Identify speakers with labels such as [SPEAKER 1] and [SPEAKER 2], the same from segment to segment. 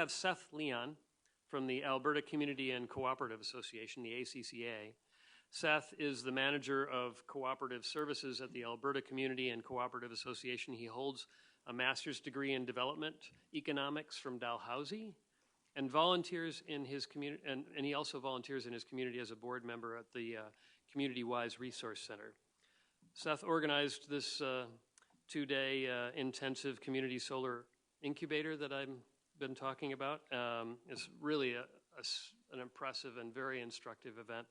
[SPEAKER 1] I have Seth Leon from the Alberta Community and Cooperative Association, the ACCA. Seth is the manager of cooperative services at the Alberta Community and Cooperative Association. He holds a master's degree in development economics from Dalhousie and volunteers in his community, and he also volunteers in his community as a board member at the Community Wise Resource Center. Seth organized this two-day intensive community solar incubator that I've been talking about. It's really an impressive and very instructive event.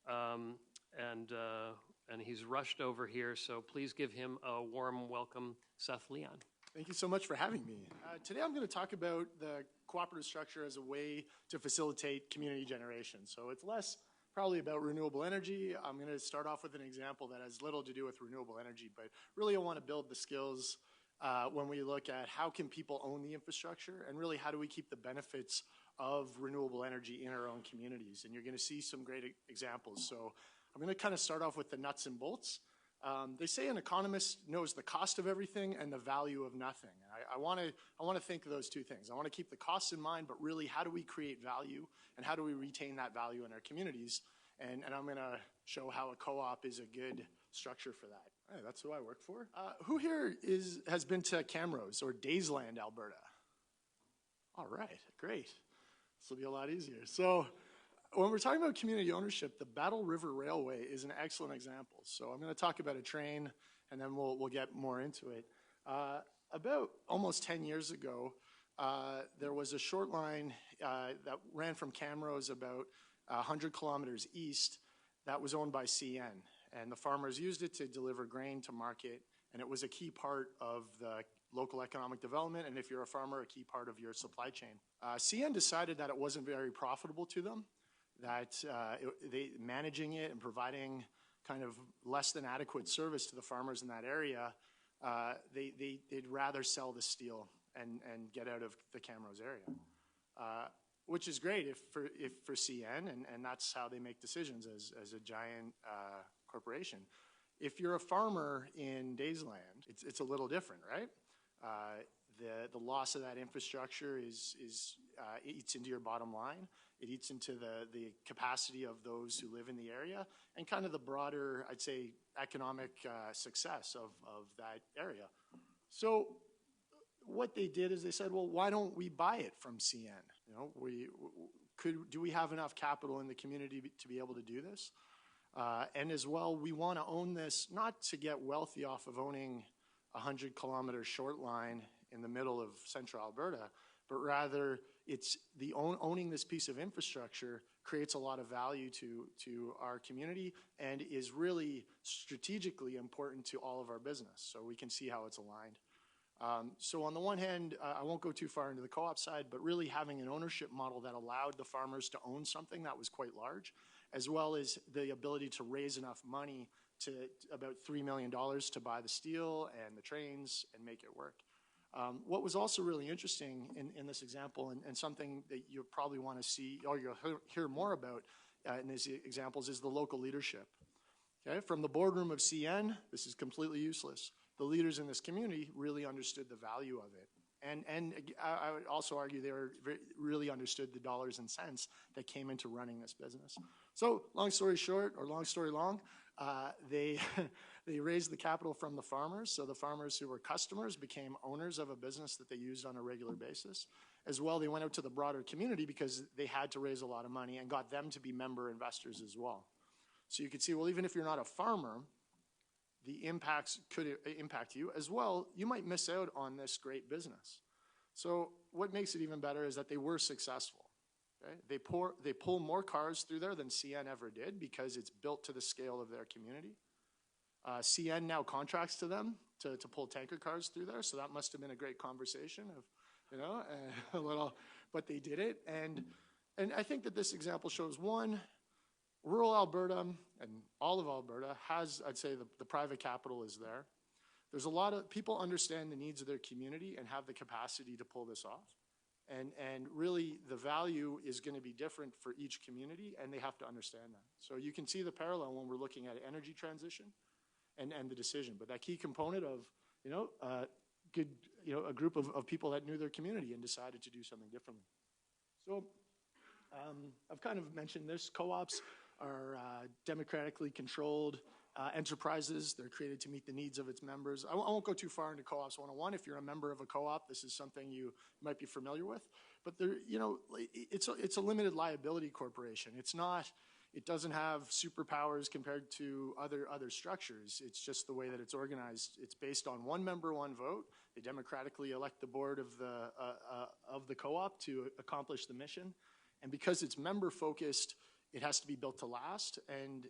[SPEAKER 1] And he's rushed over here, so please give him a warm welcome, Seth Leon.
[SPEAKER 2] Thank you so much for having me. Today I'm going to talk about the cooperative structure as a way to facilitate community generation. So it's less probably about renewable energy. I'm going to start off with an example that has little to do with renewable energy, but really I want to build the skills when we look at how can people own the infrastructure and really how do we keep the benefits of renewable energy in our own communities. And you're going to see some great examples. So I'm going to kind of start off with the nuts and bolts. They say an economist knows the cost of everything and the value of nothing. I want to think of those two things. I want to keep the costs in mind, but really how do we create value and how do we retain that value in our communities? And I'm going to show how a co-op is a good structure for that. Hey, that's who I work for. Who here has been to Camrose or Daysland, Alberta? All right, great. This will be a lot easier. So when we're talking about community ownership, the Battle River Railway is an excellent example. So I'm going to talk about a train, and then we'll get more into it. About almost 10 years ago, there was a short line that ran from Camrose about 100 kilometers east that was owned by CN. And the farmers used it to deliver grain to market, and it was a key part of the local economic development, and if you're a farmer, a key part of your supply chain. CN decided that it wasn't very profitable to them, that managing it and providing kind of less than adequate service to the farmers in that area, they'd rather sell the steel and get out of the Camrose area, which is great if for CN, and that's how they make decisions as a giant corporation. If you're a farmer in Daysland, it's a little different, right? The loss of that infrastructure eats into your bottom line. It eats into the capacity of those who live in the area and kind of the broader, I'd say, economic success of that area. So what they did is they said, well, why don't we buy it from CN? You know, do we have enough capital in the community to be able to do this? And as well, we want to own this not to get wealthy off of owning a 100-kilometer short line in the middle of central Alberta, but rather it's owning this piece of infrastructure creates a lot of value to our community and is really strategically important to all of our business. So we can see how it's aligned. So on the one hand, I won't go too far into the co-op side, but really having an ownership model that allowed the farmers to own something that was quite large, as well as the ability to raise enough money to about $3 million to buy the steel and the trains and make it work. What was also really interesting in this example, and something that you probably want to see or you'll hear more about in these examples, is the local leadership. Okay? From the boardroom of CN, this is completely useless. The leaders in this community really understood the value of it. And I would also argue they really understood the dollars and cents that came into running this business. So long story short, or long story long, they raised the capital from the farmers. So the farmers who were customers became owners of a business that they used on a regular basis. As well, they went out to the broader community because they had to raise a lot of money and got them to be member investors as well. So you can see, well, even if you're not a farmer, the impacts could impact you as well. You might miss out on this great business. So what makes it even better is that they were successful. Okay? They pull more cars through there than CN ever did because it's built to the scale of their community. CN now contracts to them to pull tanker cars through there, so that must have been a great conversation of, you know, a little, but they did it. And I think that this example shows, one, rural Alberta and all of Alberta has, I'd say, the private capital is there. There's a lot of people understand the needs of their community and have the capacity to pull this off. And really the value is going to be different for each community, and they have to understand that. So you can see the parallel when we're looking at energy transition and the decision. But that key component of, you know, good a group of people that knew their community and decided to do something differently. So I've kind of mentioned this. Co-ops are democratically controlled enterprises. They're created to meet the needs of its members. I won't go too far into Co-ops 101. If you're a member of a co-op, this is something you might be familiar with. But it's a limited liability corporation. It doesn't have superpowers compared to other structures. It's just the way that it's organized. It's based on one member, one vote. They democratically elect the board of the co-op to accomplish the mission. And because it's member focused, it has to be built to last and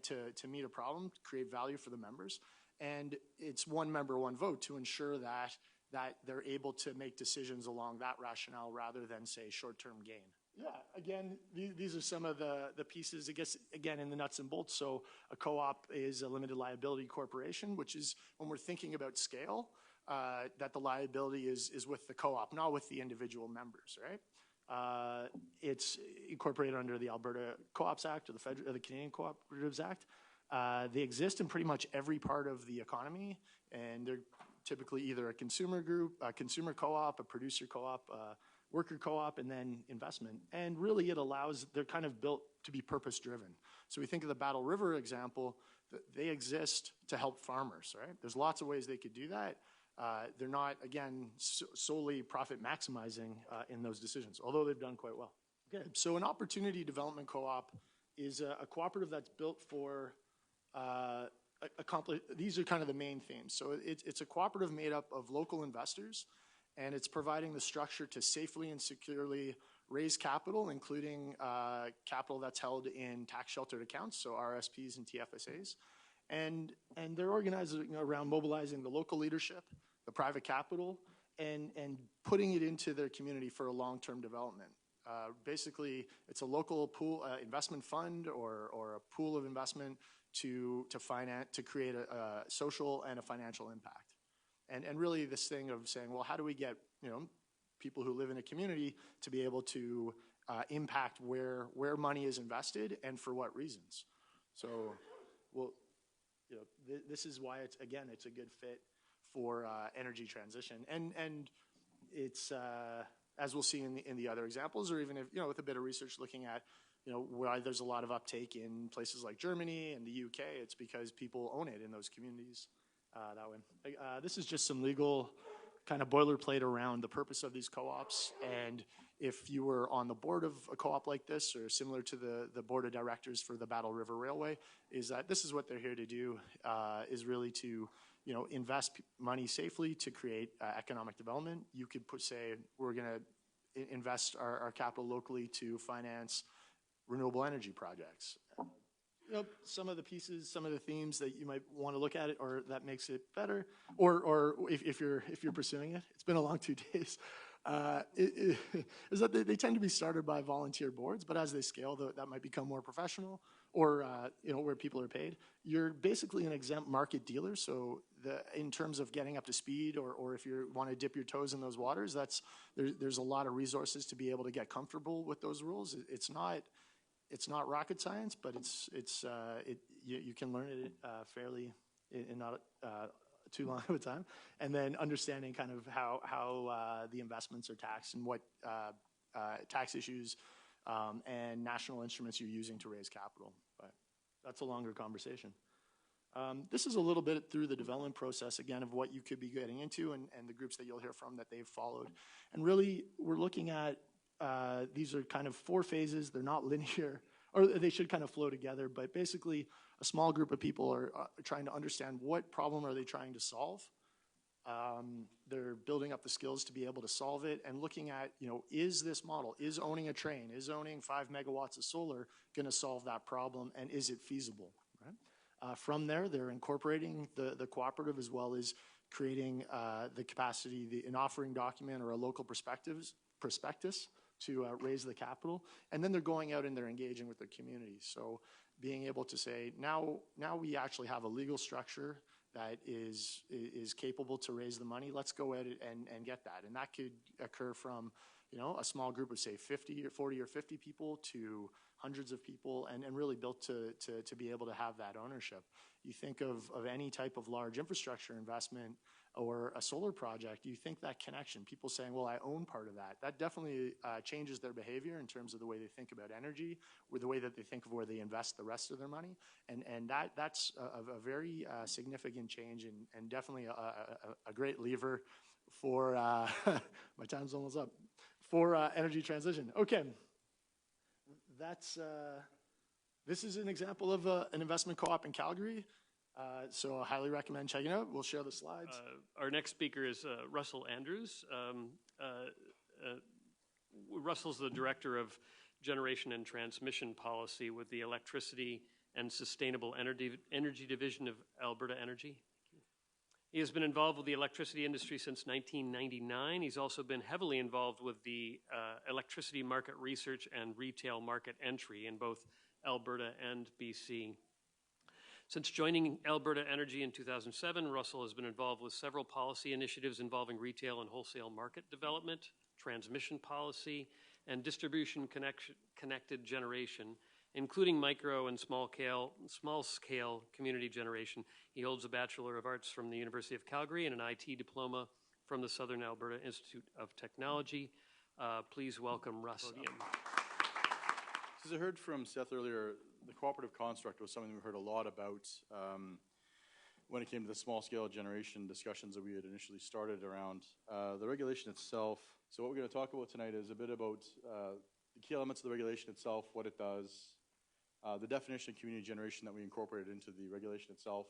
[SPEAKER 2] to meet a problem, create value for the members. And it's one member, one vote to ensure that they're able to make decisions along that rationale rather than, say, short-term gain. Yeah, again, these are some of the pieces, I guess, again, in the nuts and bolts. So a co-op is a limited liability corporation, which is when we're thinking about scale, that the liability is with the co-op, not with the individual members, right? It's incorporated under the Alberta Co-ops Act or the Canadian Cooperatives Act. They exist in pretty much every part of the economy, and they're typically either a consumer group, a consumer co-op, a producer co-op, worker co-op, and then investment. And really they're kind of built to be purpose-driven. So we think of the Battle River example, they exist to help farmers, right? There's lots of ways they could do that. They're not, again, solely profit maximizing in those decisions, although they've done quite well. Okay, so an opportunity development co-op is a cooperative that's built for these are kind of the main themes. So it's a cooperative made up of local investors, and it's providing the structure to safely and securely raise capital, including capital that's held in tax sheltered accounts, so RSPs and TFSAs. And they're organizing around mobilizing the local leadership, the private capital, and putting it into their community for a long-term development. Basically, it's a local pool, investment fund or a pool of investment to create a social and a financial impact. And really this thing of saying, well, how do we get people who live in a community to be able to impact where money is invested and for what reasons? So, well, this is why it's a good fit for energy transition, and it's as we'll see in the other examples, or even if with a bit of research looking at why there's a lot of uptake in places like Germany and the UK. It's because people own it in those communities that way. This is just some legal kind of boilerplate around the purpose of these co-ops, and if you were on the board of a co-op like this, or similar to the board of directors for the Battle River Railway, is that this is what they're here to do, is really to invest money safely to create economic development. You could say, we're going to invest our capital locally to finance renewable energy projects. Some of the pieces, some of the themes that you might want to look at it, or that makes it better, or if you're pursuing it. It's been a long 2 days. Is that they tend to be started by volunteer boards, but as they scale, that might become more professional, or where people are paid. You're basically an exempt market dealer, so in terms of getting up to speed, or if you want to dip your toes in those waters, there's a lot of resources to be able to get comfortable with those rules. It's not rocket science, but you can learn it fairly in not too long of a time, and then understanding kind of how the investments are taxed and what tax issues and national instruments you're using to raise capital. But that's a longer conversation. This is a little bit through the development process, again, of what you could be getting into and the groups that you'll hear from that they've followed. And really, we're looking at these are kind of 4 phases. They're not linear, or they should kind of flow together, but basically a small group of people are trying to understand what problem are they trying to solve. They're building up the skills to be able to solve it, and looking at, is this model, is owning a train, is owning 5 megawatts of solar going to solve that problem, and is it feasible, right? From there, they're incorporating the cooperative, as well as creating the capacity, an offering document or a local prospectus to raise the capital, and then they're going out and they're engaging with their community. So being able to say, now we actually have a legal structure that is capable to raise the money. Let's go at it and get that. And that could occur from a small group of, say, 50 or 40 or 50 people to hundreds of people, and really built to be able to have that ownership. You think of any type of large infrastructure investment, or a solar project, you think that connection, people saying, well, I own part of that, that definitely changes their behavior in terms of the way they think about energy, or the way that they think of where they invest the rest of their money. And that's a very significant change, and definitely a great lever for, my time's almost up, for energy transition. Okay, that's, this is an example of an investment co-op in Calgary. So I highly recommend checking it out. We'll share the slides.
[SPEAKER 1] Our next speaker is Russ Andrews. Russell's the Director of Generation and Transmission Policy with the Electricity and Sustainable Energy Division of Alberta Energy. He has been involved with the electricity industry since 1999. He's also been heavily involved with the electricity market research and retail market entry in both Alberta and BC. Since joining Alberta Energy in 2007, Russell has been involved with several policy initiatives involving retail and wholesale market development, transmission policy, and distribution connected generation, including micro and small-scale community generation. He holds a Bachelor of Arts from the University of Calgary and an IT diploma from the Southern Alberta Institute of Technology. Please welcome Russ.
[SPEAKER 3] As I heard from Seth earlier, the cooperative construct was something we heard a lot about when it came to the small-scale generation discussions that we had initially started around the regulation itself. So what we're going to talk about tonight is a bit about the key elements of the regulation itself, what it does, the definition of community generation that we incorporated into the regulation itself,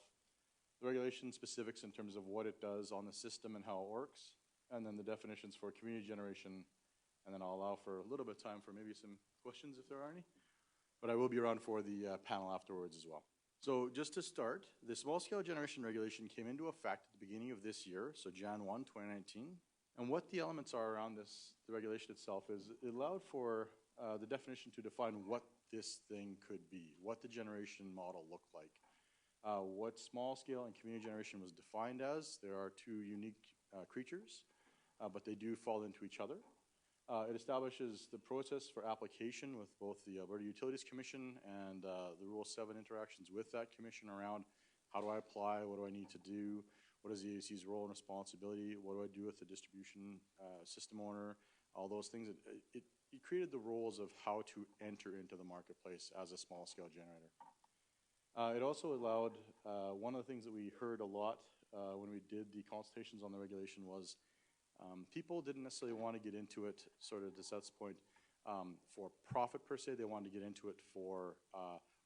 [SPEAKER 3] the regulation specifics in terms of what it does on the system and how it works, and then the definitions for community generation. And then I'll allow for a little bit of time for maybe some questions if there are any. But I will be around for the panel afterwards as well. So just to start, the small-scale generation regulation came into effect at the beginning of this year, so Jan 1, 2019. And what the elements are around this, the regulation itself, is it allowed for the definition to define what this thing could be, what the generation model looked like, what small-scale and community generation was defined as. There are two unique creatures, but they do fall into each other. It establishes the process for application with both the Alberta Utilities Commission and the Rule 7 interactions with that commission around how do I apply, what do I need to do, what is the AC's role and responsibility, what do I do with the distribution system owner, all those things. It created the rules of how to enter into the marketplace as a small-scale generator. It also allowed, one of the things that we heard a lot when we did the consultations on the regulation was people didn't necessarily want to get into it, sort of to Seth's point, for profit per se. They wanted to get into it for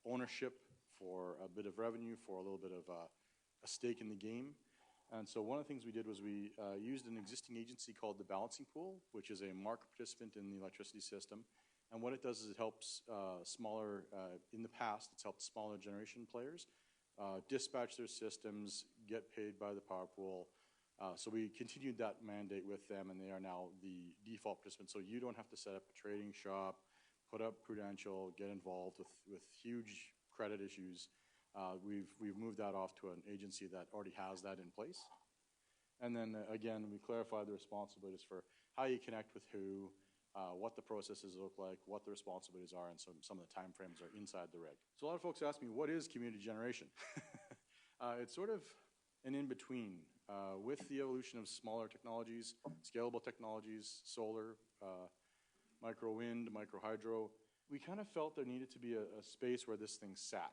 [SPEAKER 3] ownership, for a bit of revenue, for a little bit of a stake in the game. And so one of the things we did was we used an existing agency called the Balancing Pool, which is a market participant in the electricity system. And what it does is it helps smaller, in the past, it's helped smaller generation players dispatch their systems, get paid by the power pool. So we continued that mandate with them, and they are now the default participant. So you don't have to set up a trading shop, put up prudential, get involved with huge credit issues. We've moved that off to an agency that already has that in place. And then again, we clarify the responsibilities for how you connect with who, what the processes look like, what the responsibilities are, and some of the timeframes are inside the reg. So a lot of folks ask me, what is community generation? It's sort of an in-between. With the evolution of smaller technologies, scalable technologies, solar, micro wind, micro hydro, we kind of felt there needed to be a space where this thing sat.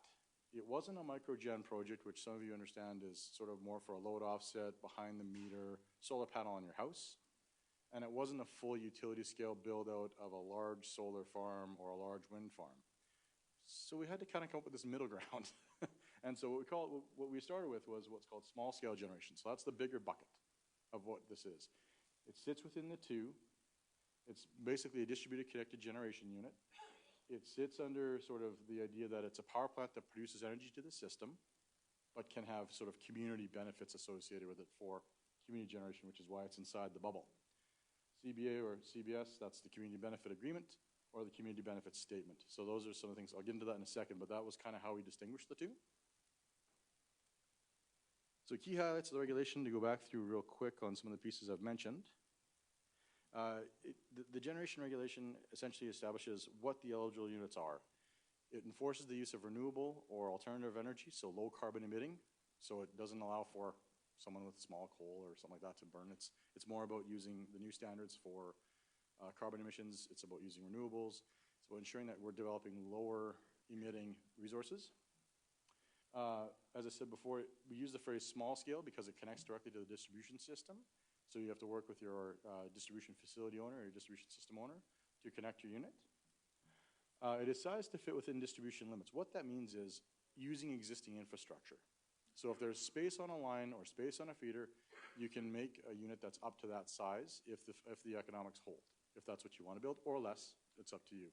[SPEAKER 3] It wasn't a microgen project, which some of you understand is sort of more for a load offset, behind the meter, solar panel on your house. And it wasn't a full utility scale build out of a large solar farm or a large wind farm. So we had to kind of come up with this middle ground. And so what we started with was what's called small scale generation. So that's the bigger bucket of what this is. It sits within the two. It's basically a distributed connected generation unit. It sits under sort of the idea that it's a power plant that produces energy to the system, but can have sort of community benefits associated with it for community generation, which is why it's inside the bubble. CBA or CBS, that's the community benefit agreement, or the community benefits statement. So those are some of the things. I'll get into that in a second, but that was kind of how we distinguished the two. So key highlights of the regulation to go back through real quick on some of the pieces I've mentioned. The generation regulation essentially establishes what the eligible units are. It enforces the use of renewable or alternative energy, so low carbon emitting. So it doesn't allow for someone with small coal or something like that to burn. It's more about using the new standards for carbon emissions. It's about using renewables. It's about ensuring that we're developing lower emitting resources. As I said before, we use the phrase small scale because it connects directly to the distribution system. So you have to work with your distribution facility owner or your distribution system owner to connect your unit. It is sized to fit within distribution limits. What that means is using existing infrastructure. So if there's space on a line or space on a feeder, you can make a unit that's up to that size if the economics hold. If that's what you want to build, or less, it's up to you.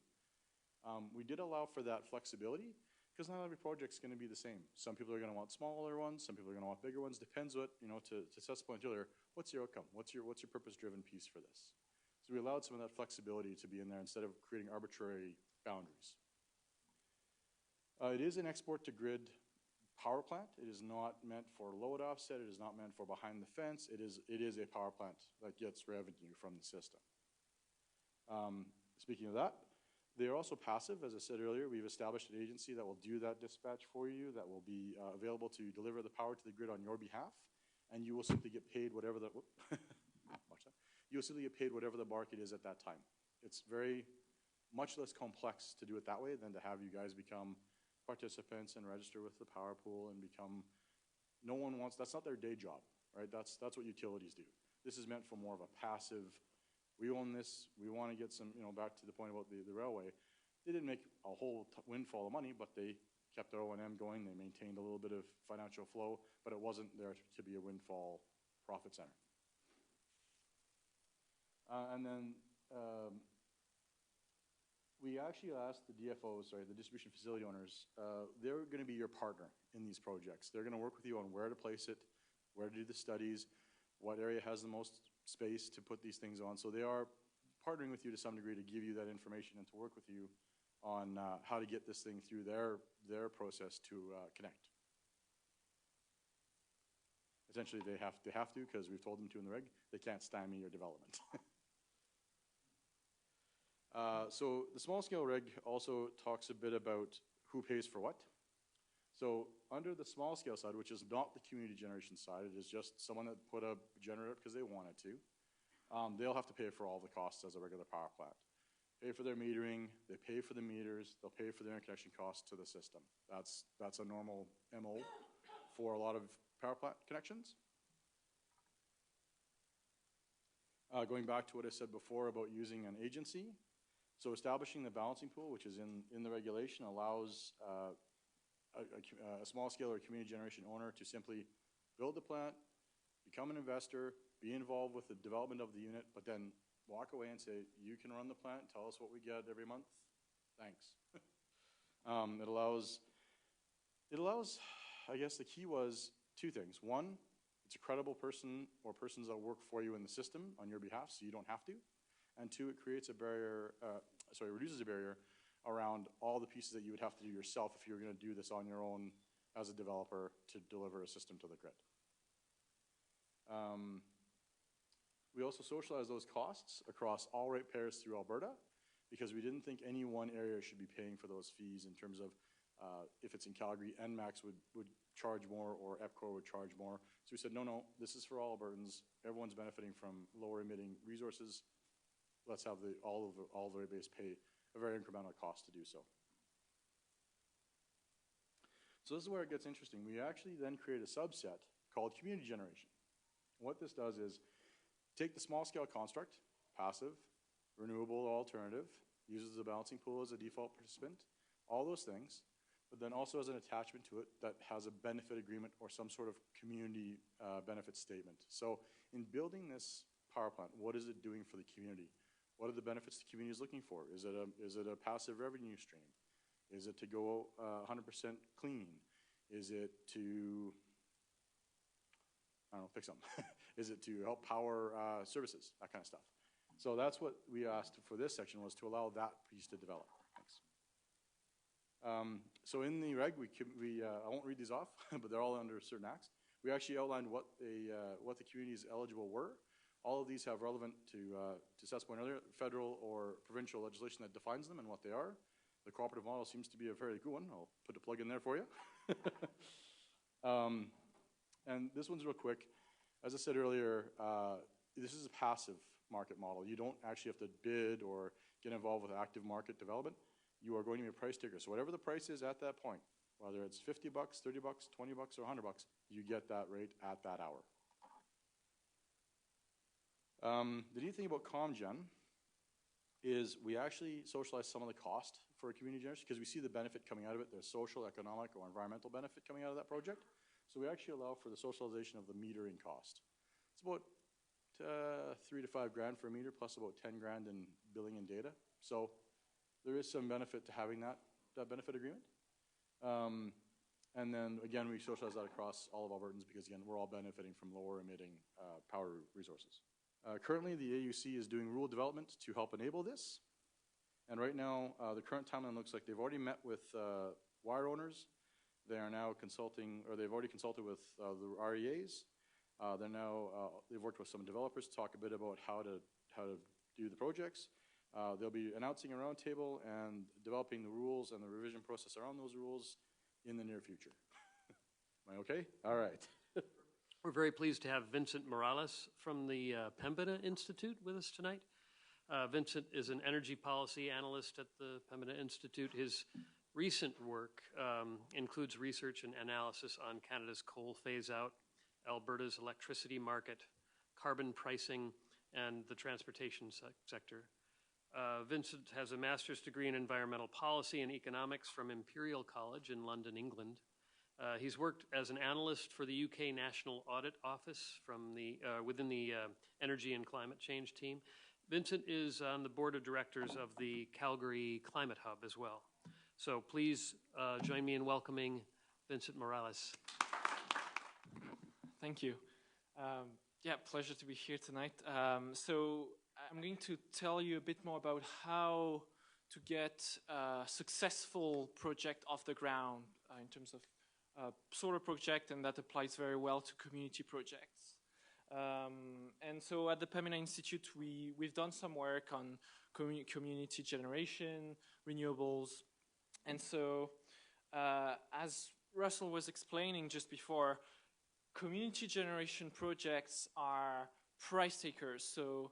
[SPEAKER 3] We did allow for that flexibility because not every project's going to be the same. Some people are going to want smaller ones. Some people are going to want bigger ones. Depends what, to Seth's point earlier, what's your outcome? What's your purpose-driven piece for this? So we allowed some of that flexibility to be in there instead of creating arbitrary boundaries. It is an export-to-grid power plant. It is not meant for load offset. It is not meant for behind the fence. It is a power plant that gets revenue from the system. Speaking of that, they are also passive. As I said earlier, we've established an agency that will do that dispatch for you, that will be available to deliver the power to the grid on your behalf, and you will simply get paid whatever the you will simply get paid whatever the market is at that time. It's very much less complex to do it that way than to have you guys become participants and register with the power pool and become. No one wants. That's not their day job, right? That's what utilities do. This is meant for more of a passive. We own this. We want to get some, back to the point about the railway. They didn't make a whole windfall of money, but they kept their O&M going. They maintained a little bit of financial flow, but it wasn't there to be a windfall profit center. And then we actually asked the DFOs, the distribution facility owners, they're going to be your partner in these projects. They're going to work with you on where to place it, where to do the studies, what area has the most space to put these things on. So they are partnering with you to some degree to give you that information and to work with you on how to get this thing through their process to connect. Essentially, they have to because we've told them to in the reg. They can't stymie your development. So the small scale reg also talks a bit about who pays for what. So under the small scale side, which is not the community generation side, it is just someone that put a generator because they wanted to, they'll have to pay for all the costs as a regular power plant. Pay for their metering, they pay for the meters, they'll pay for their interconnection costs to the system. That's a normal MO for a lot of power plant connections. Going back to what I said before about using an agency, so establishing the balancing pool, which is in the regulation, allows a small scale or community generation owner to simply build the plant, become an investor, be involved with the development of the unit, but then walk away and say, you can run the plant, tell us what we get every month, thanks. It allows, I guess the key was two things. One, it's a credible person or persons that work for you in the system on your behalf, so you don't have to. And two, it creates a barrier, reduces a barrier around all the pieces that you would have to do yourself if you were going to do this on your own as a developer to deliver a system to the grid. We also socialize those costs across all ratepayers through Alberta because we didn't think any one area should be paying for those fees in terms of if it's in Calgary, NMAX would charge more or EPCOR would charge more. So we said, no, this is for all Albertans. Everyone's benefiting from lower emitting resources. Let's have all the ratepayers pay a very incremental cost to do so. So this is where it gets interesting. We actually then create a subset called community generation. What this does is take the small scale construct, passive, renewable, alternative, uses the balancing pool as a default participant, all those things, but then also has an attachment to it that has a benefit agreement or some sort of community benefit statement. So in building this power plant, what is it doing for the community? What are the benefits the community is looking for? Is it a passive revenue stream? Is it to go 100% clean? Is it to, I don't know, pick something. Is it to help power services, that kind of stuff? So that's what we asked for this section, was to allow that piece to develop. Thanks. So in the reg, I won't read these off, but they're all under certain acts. We actually outlined what the communities eligible were. All of these have relevant to Seth's point earlier, federal or provincial legislation that defines them and what they are. The cooperative model seems to be a very good one. I'll put a plug in there for you. And this one's real quick. As I said earlier, this is a passive market model. You don't actually have to bid or get involved with active market development. You are going to be a price taker. So whatever the price is at that point, whether it's $50, $30, $20, or $100, you get that rate at that hour. The neat thing about ComGen is we actually socialize some of the cost for a community generation because we see the benefit coming out of it. There's social, economic, or environmental benefit coming out of that project. So we actually allow for the socialization of the metering cost. It's about $3 to $5 grand for a meter, plus about 10 grand in billing and data. So there is some benefit to having that benefit agreement. And then again, we socialize that across all of Albertans because again, we're all benefiting from lower emitting power resources. Currently, the AUC is doing rural development to help enable this. And right now, the current timeline looks like they've already met with wire owners. They are now consulting, or they've already consulted with the REAs. They've worked with some developers to talk a bit about how to do the projects. They'll be announcing a roundtable and developing the rules and the revision process around those rules in the near future. Am I okay? All right.
[SPEAKER 1] We're very pleased to have Vincent Morales from the Pembina Institute with us tonight. Vincent is an energy policy analyst at the Pembina Institute. His recent work includes research and analysis on Canada's coal phase-out, Alberta's electricity market, carbon pricing, and the transportation sector. Vincent has a master's degree in environmental policy and economics from Imperial College in London, England. He's worked as an analyst for the UK National Audit Office within the Energy and Climate Change team. Vincent is on the board of directors of the Calgary Climate Hub as well. So please join me in welcoming Vincent Morales.
[SPEAKER 4] Thank you. Yeah, pleasure to be here tonight. So I'm going to tell you a bit more about how to get a successful project off the ground in terms of solar project, and that applies very well to community projects. And so at the Pembina Institute, we've done some work on community generation, renewables. And so as Russell was explaining just before, community generation projects are price takers. So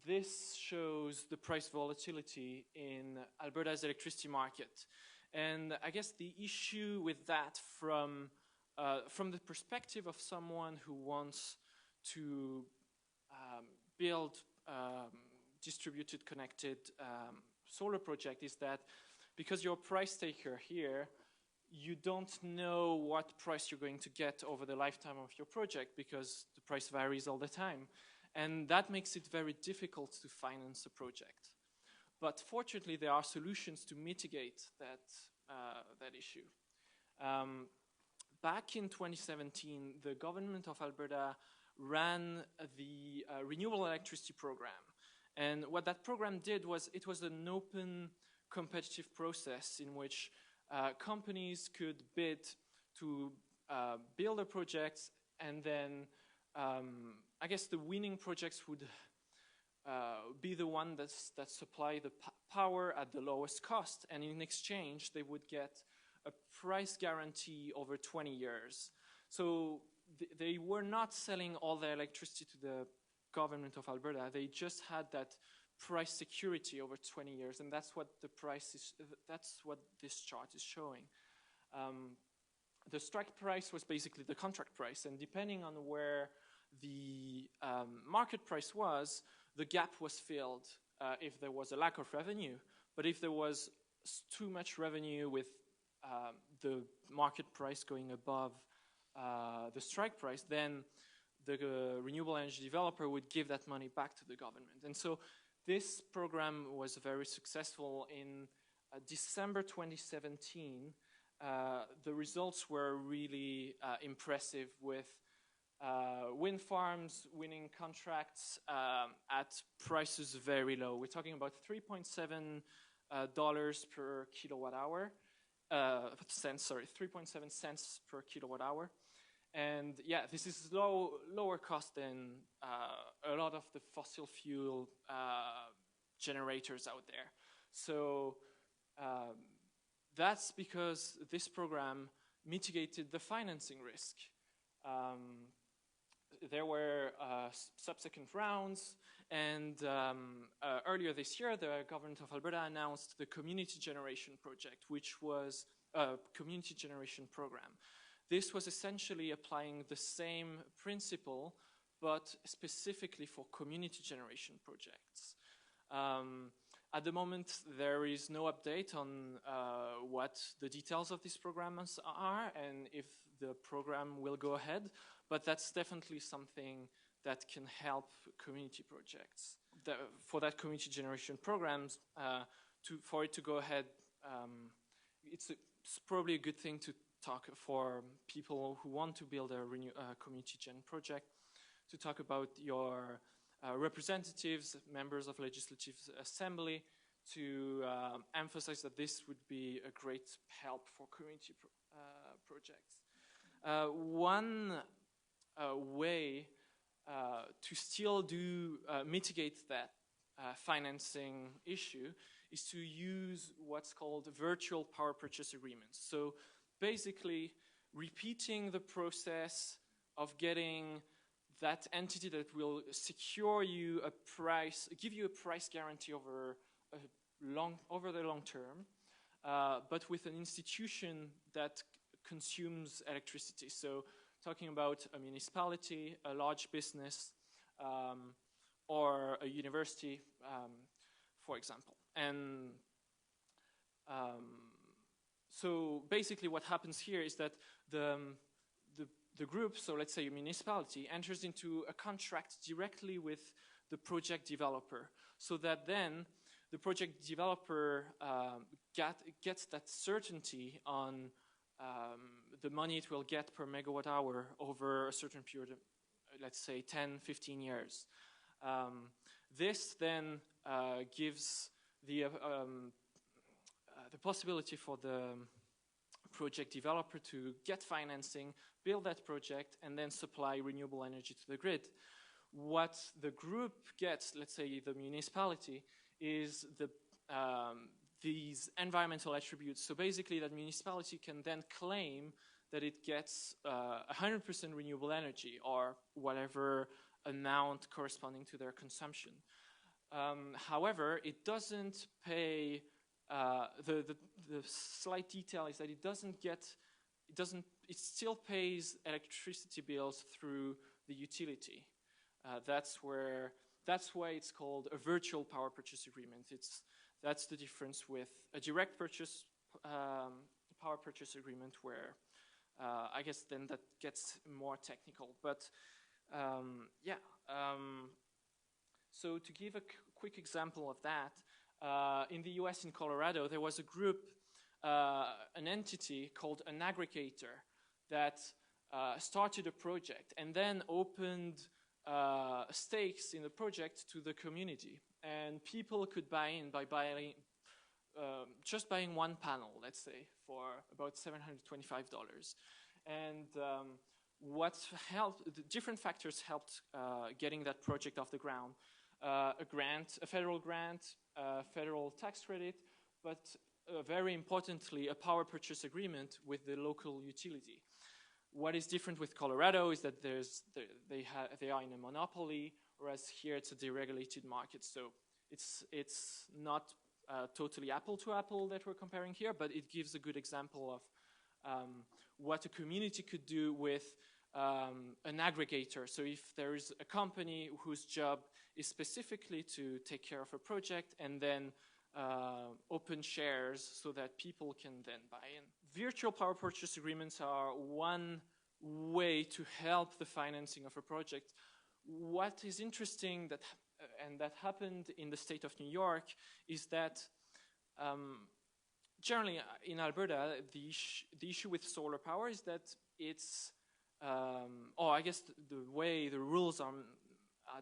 [SPEAKER 4] this shows the price volatility in Alberta's electricity market. And I guess the issue with that from the perspective of someone who wants to build distributed connected solar project is that because you're a price taker here, you don't know what price you're going to get over the lifetime of your project because the price varies all the time. And that makes it very difficult to finance a project. But fortunately, there are solutions to mitigate that issue. Back in 2017, the government of Alberta ran the Renewable electricity program. And what that program did was it was an open competitive process in which companies could bid to build their projects, and then I guess the winning projects would be the one that supply the power at the lowest cost, and in exchange they would get a price guarantee over 20 years. So they were not selling all their electricity to the government of Alberta. They just had that price security over 20 years, and that's what the price is. That's what this chart is showing. The strike price was basically the contract price, and depending on where the market price was, the gap was filled if there was a lack of revenue. But if there was too much revenue with the market price going above the strike price, then the renewable energy developer would give that money back to the government. And so this program was very successful. In December 2017, the results were really impressive, with wind farms winning contracts at prices very low. We're talking about $3.7 per kilowatt hour, 3.7 cents per kilowatt hour. And yeah, this is lower cost than a lot of the fossil fuel generators out there. So that's because this program mitigated the financing risk. there were subsequent rounds, and earlier this year, the government of Alberta announced the Community Generation Project, which was a community generation program. This was essentially applying the same principle, but specifically for community generation projects. At the moment, there is no update on what the details of these programs are and if the program will go ahead, but that's definitely something that can help community projects. For that community generation programs, for it to go ahead, it's probably a good thing to talk for people who want to build a community gen project, to talk about your representatives, members of Legislative Assembly, to emphasize that this would be a great help for community projects. One way to still mitigate that financing issue is to use what's called virtual power purchase agreements. So basically repeating the process of getting that entity that will secure you a price, give you a price guarantee over the long term, but with an institution that consumes electricity. So talking about a municipality, a large business, or a university, for example. And so basically what happens here is that the group, so let's say a municipality, enters into a contract directly with the project developer, so that then the project developer gets that certainty on the money it will get per megawatt hour over a certain period of, let's say, 10, 15 years. This then gives the possibility for the project developer to get financing, build that project, and then supply renewable energy to the grid. What the group gets, let's say the municipality, is these environmental attributes. So basically that municipality can then claim that it gets 100% renewable energy or whatever amount corresponding to their consumption. However, it doesn't pay, the slight detail is that it still pays electricity bills through the utility. That's why it's called a virtual power purchase agreement. That's the difference with a direct purchase power purchase agreement, where I guess then that gets more technical. But so to give a quick example of that, in the US, in Colorado, there was a group, an entity called an aggregator that started a project and then opened stakes in the project to the community. And people could buy in by just buying one panel, let's say, for about $725. And what helped, the different factors helped getting that project off the ground. A grant, a federal grant, a federal tax credit, but very importantly, a power purchase agreement with the local utility. What is different with Colorado is that they are in a monopoly, whereas here it's a deregulated market. So it's not totally apple to apple that we're comparing here, but it gives a good example of what a community could do with an aggregator. So if there is a company whose job is specifically to take care of a project and then open shares so that people can then buy in. Virtual power purchase agreements are one way to help the financing of a project. What is interesting and that happened in the state of New York is that generally in Alberta, the issue with solar power is that it's, I guess the way the rules are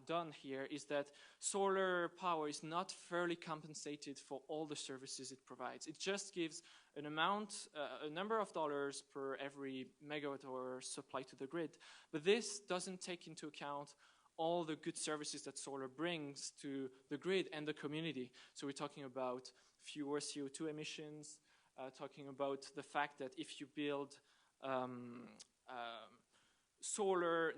[SPEAKER 4] done here is that solar power is not fairly compensated for all the services it provides. It just gives an amount, a number of dollars per every megawatt hour supply to the grid. But this doesn't take into account all the good services that solar brings to the grid and the community. So we're talking about fewer CO2 solar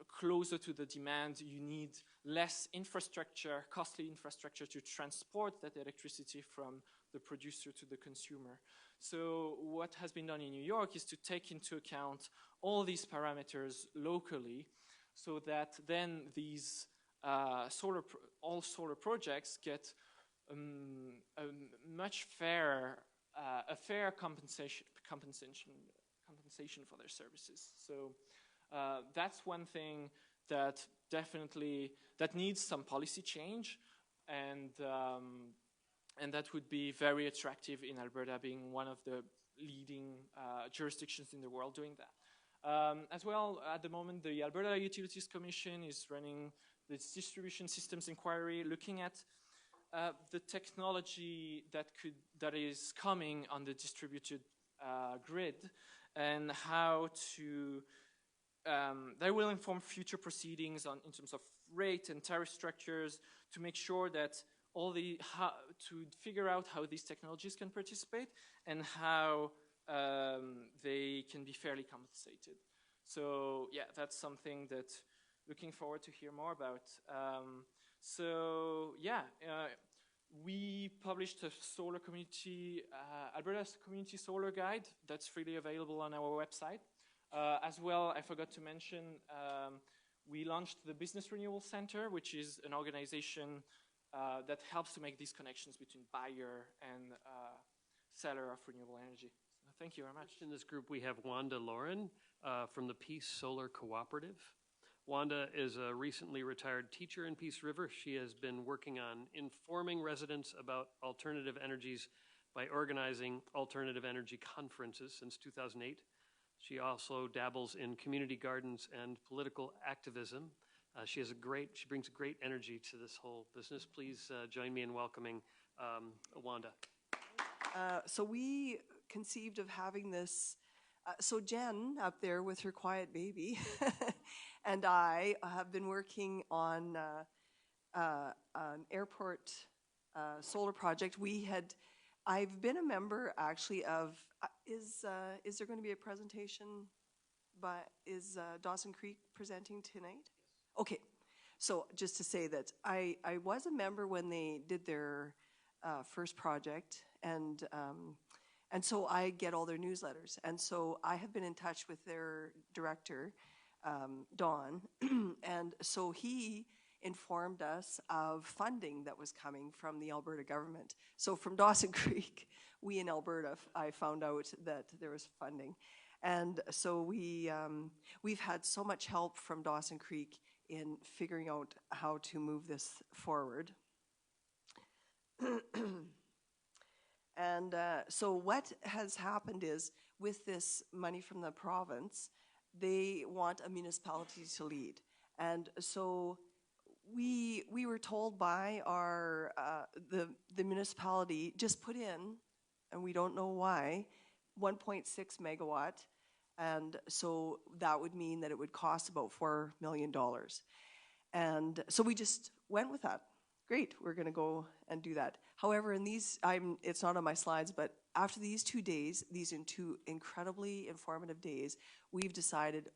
[SPEAKER 4] closer to the demand, you need less infrastructure, costly infrastructure to transport that electricity from the producer to the consumer. So what has been done in New York is to take into account all these parameters locally, so that then these all solar projects get a much fair compensation for their services. So that's one thing that that needs some policy change, and that would be very attractive in Alberta, being one of the leading jurisdictions in the world doing that. As well, at the moment, the Alberta Utilities Commission is running this distribution systems inquiry, looking at the technology that is coming on the distributed grid, and how to they will inform future proceedings in terms of rate and tariff structures, to make sure that to figure out how these technologies can participate and how they can be fairly compensated. So yeah, that's something that looking forward to hear more about. So yeah, we published a solar community, Alberta's Community Solar Guide, that's freely available on our website. As well, I forgot to mention, we launched the Business Renewal Center, which is an organization that helps to make these connections between buyer and seller of renewable energy. So thank you very much.
[SPEAKER 1] In this group, we have Wanda Lauren from the Peace Solar Cooperative. Wanda is a recently retired teacher in Peace River. She has been working on informing residents about alternative energies by organizing alternative energy conferences since 2008. She also dabbles in community gardens and political activism. She brings great energy to this whole business. Please join me in welcoming Wanda.
[SPEAKER 5] So we conceived of having this, so Jen up there with her quiet baby and I have been working on an airport solar project. I've been a member actually of, is there going to be a presentation is Dawson Creek presenting tonight? Okay, so just to say that I was a member when they did their first project, and so I get all their newsletters, and so I have been in touch with their director, Don, and so he informed us of funding that was coming from the Alberta government. So from Dawson Creek, we in Alberta, I found out that there was funding. And so we've had so much help from Dawson Creek in figuring out how to move this forward. And so what has happened is, with this money from the province, they want a municipality to lead. And so we were told by our the municipality, just put in, and we don't know why, 1.6 megawatt, and so that would mean that it would cost about $4 million. And so we just went with that. Great, we're going to go and do that. However, in these, it's not on my slides, but after these 2 days, these two incredibly informative days, we've decided,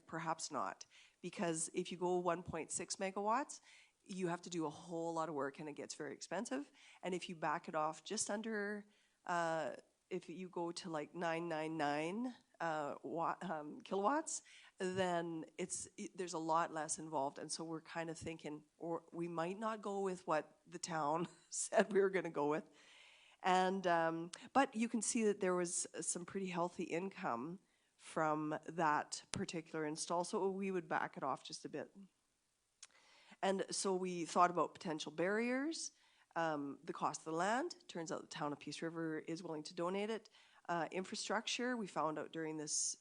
[SPEAKER 5] perhaps not. Because if you go 1.6 megawatts, you have to do a whole lot of work and it gets very expensive. And if you back it off just under, if you go to like 999 kilowatts, then there's a lot less involved. And so we're kind of thinking, or we might not go with what the town said we were going to go with. And but you can see that there was some pretty healthy income from that particular install, so we would back it off just a bit. And so we thought about potential barriers, the cost of the land. Turns out the town of Peace River is willing to donate it. Infrastructure, we found out during these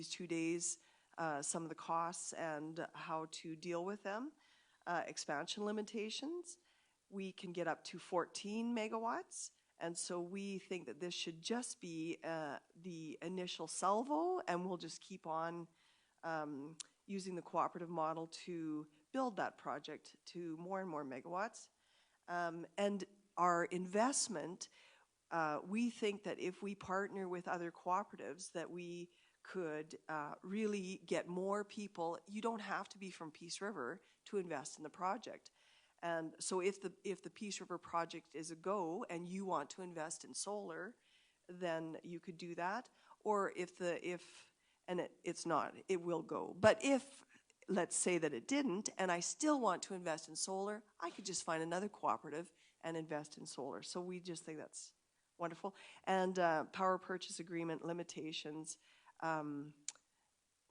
[SPEAKER 5] 2 days some of the costs and how to deal with them. Expansion limitations, we can get up to 14 megawatts. And so we think that this should just be the initial salvo, and we'll just keep on using the cooperative model to build that project to more and more megawatts. And our investment, we think that if we partner with other cooperatives, that we could really get more people. You don't have to be from Peace River to invest in the project. And so if the Peace River project is a go and you want to invest in solar, then you could do that. Or it's not, it will go. But if, let's say that it didn't, and I still want to invest in solar, I could just find another cooperative and invest in solar. So we just think that's wonderful. And power purchase agreement limitations,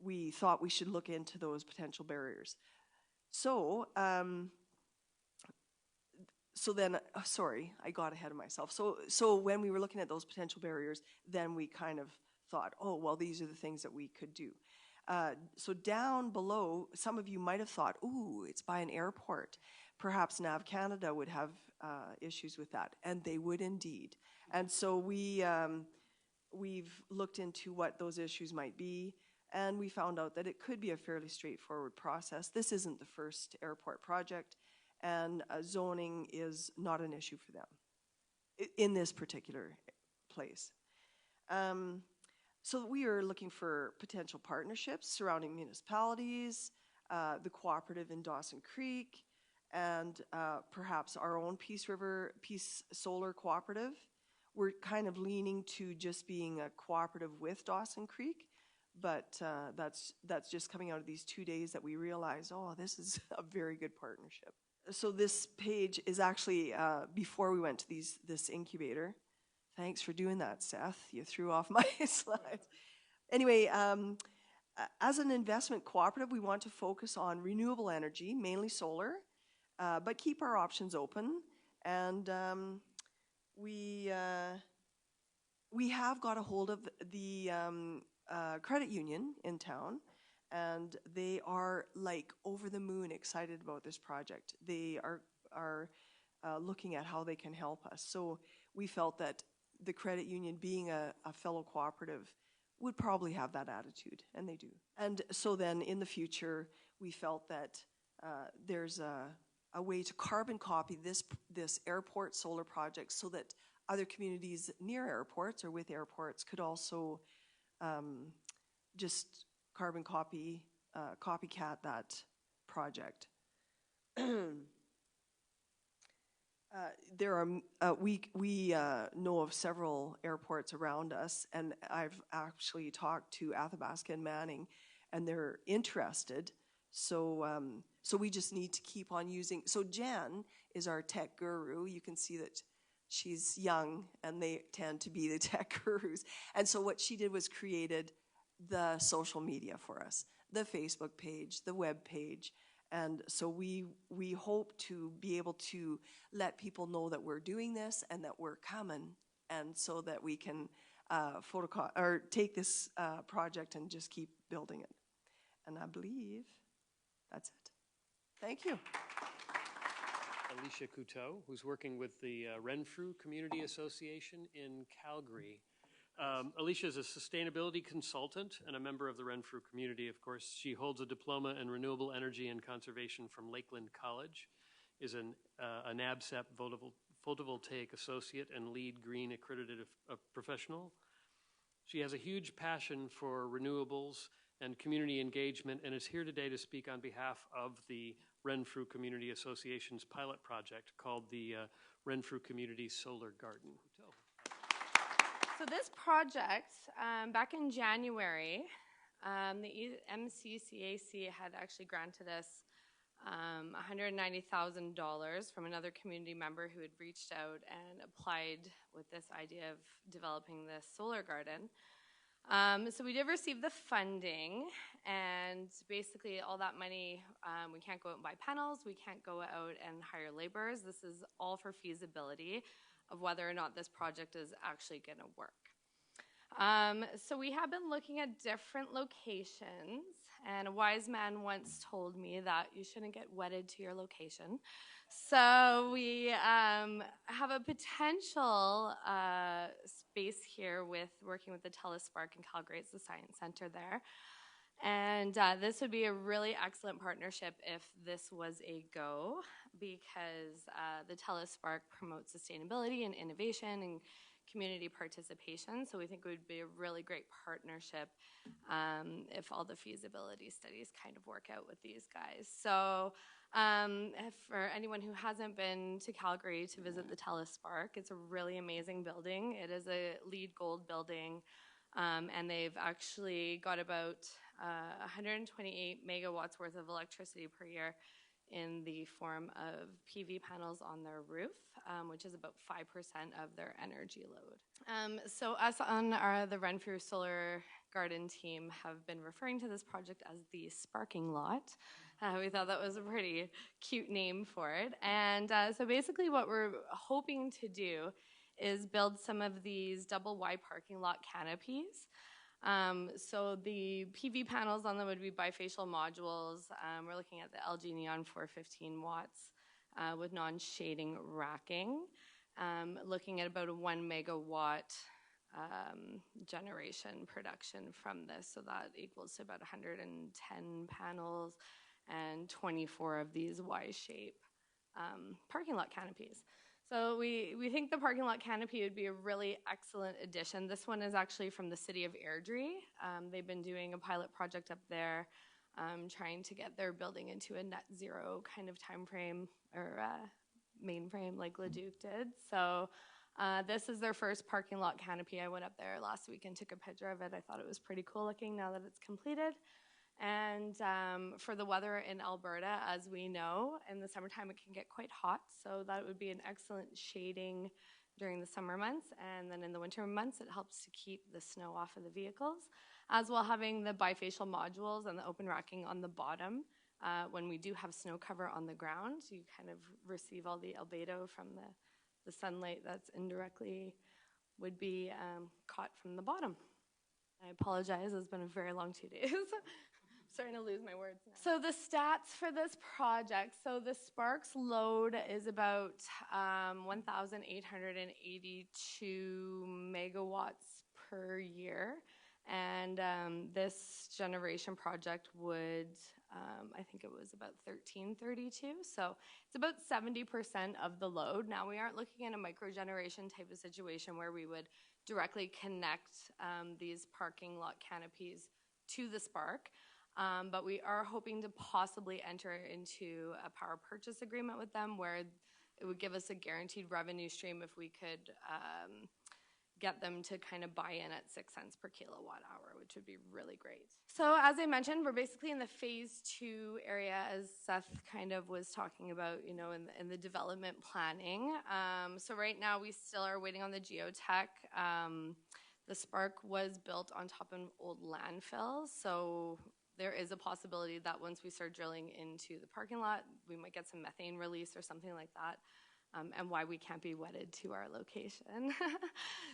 [SPEAKER 5] we thought we should look into those potential barriers. So, then, sorry, I got ahead of myself. So when we were looking at those potential barriers, then we kind of thought, oh, well, these are the things that we could do. So down below, some of you might have thought, ooh, it's by an airport. Perhaps NAV Canada would have issues with that, and they would indeed. And so we've looked into what those issues might be, and we found out that it could be a fairly straightforward process. This isn't the first airport project, and zoning is not an issue for them in this particular place. So we are looking for potential partnerships surrounding municipalities, the cooperative in Dawson Creek, and perhaps our own Peace Solar Cooperative. We're kind of leaning to just being a cooperative with Dawson Creek, but that's just coming out of these 2 days that we realize, oh, this is a very good partnership. So this page is actually before we went to this incubator. Thanks for doing that, Seth. You threw off my slides. Anyway, as an investment cooperative, we want to focus on renewable energy, mainly solar, but keep our options open. And we have got a hold of the credit union in town, and they are like over the moon excited about this project. They are looking at how they can help us. So we felt that the credit union, being a fellow cooperative, would probably have that attitude, and they do. And so then in the future, we felt that there's a way to carbon copy this airport solar project so that other communities near airports or with airports could also just carbon copycat that project. There are we know of several airports around us, and I've actually talked to Athabasca and Manning, and they're interested. So so we just need to keep on using. So Jen is our tech guru. You can see that she's young, and they tend to be the tech gurus. And so what she did was created the social media for us, the Facebook page, the web page. And so we hope to be able to let people know that we're doing this and that we're coming, and so that we can take this project and just keep building it. And I believe that's it. Thank you.
[SPEAKER 1] Alicia Couteau, who's working with the Renfrew Community Association in Calgary. Alicia is a sustainability consultant and a member of the Renfrew community, of course. She holds a diploma in renewable energy and conservation from Lakeland College, is an NABCEP photovoltaic associate and lead green accredited professional. She has a huge passion for renewables and community engagement, and is here today to speak on behalf of the Renfrew Community Association's pilot project called the Renfrew Community Solar Garden.
[SPEAKER 6] So this project, back in January, the MCCAC had actually granted us $190,000 from another community member who had reached out and applied with this idea of developing this solar garden. So we did receive the funding, and basically all that money, we can't go out and buy panels, we can't go out and hire laborers. This is all for feasibility of whether or not this project is actually going to work. So we have been looking at different locations, and a wise man once told me that you shouldn't get wedded to your location. So we have a potential space here with working with the Telus Park in Calgary. It's the Science Center there. And this would be a really excellent partnership if this was a go, because the Telus Park promotes sustainability and innovation and community participation. So we think it would be a really great partnership if all the feasibility studies kind of work out with these guys. So for anyone who hasn't been to Calgary to visit the Telus Park, it's a really amazing building. It is a LEED Gold building, and they've actually got about 128 megawatts worth of electricity per year in the form of PV panels on their roof, which is about 5% of their energy load. So us on the Renfrew Solar Garden team have been referring to this project as the Sparking Lot. We thought that was a pretty cute name for it. And so basically what we're hoping to do is build some of these double wide parking lot canopies. So the PV panels on them would be bifacial modules. We're looking at the LG Neon 415 watts with non-shading racking. Looking at about a 1 megawatt generation production from this. So that equals to about 110 panels and 24 of these Y-shape parking lot canopies. So we think the parking lot canopy would be a really excellent addition. This one is actually from the city of Airdrie. They've been doing a pilot project up there, trying to get their building into a net zero kind of time frame or mainframe like Leduc did. So this is their first parking lot canopy. I went up there last week and took a picture of it. I thought it was pretty cool looking now that it's completed. And for the weather in Alberta, as we know, in the summertime it can get quite hot, so that would be an excellent shading during the summer months. And then in the winter months, it helps to keep the snow off of the vehicles, as well having the bifacial modules and the open racking on the bottom. When we do have snow cover on the ground, you kind of receive all the albedo from the sunlight that's indirectly would be caught from the bottom. I apologize, it's been a very long 2 days. Starting to lose my words now. So the stats for this project, so the Sparks load is about 1,882 megawatts per year. And this generation project would, I think it was about 1332. So it's about 70% of the load. Now we aren't looking at a microgeneration type of situation where we would directly connect these parking lot canopies to the Spark. But we are hoping to possibly enter into a power purchase agreement with them where it would give us a guaranteed revenue stream if we could get them to kind of buy in at 6 cents per kilowatt hour, which would be really great. So as I mentioned, we're basically in the phase 2 area, as Seth kind of was talking about, you know, in the development planning. So right now we still are waiting on the geotech. The Spark was built on top of an old landfill, so there is a possibility that once we start drilling into the parking lot, we might get some methane release or something like that, and why we can't be wedded to our location.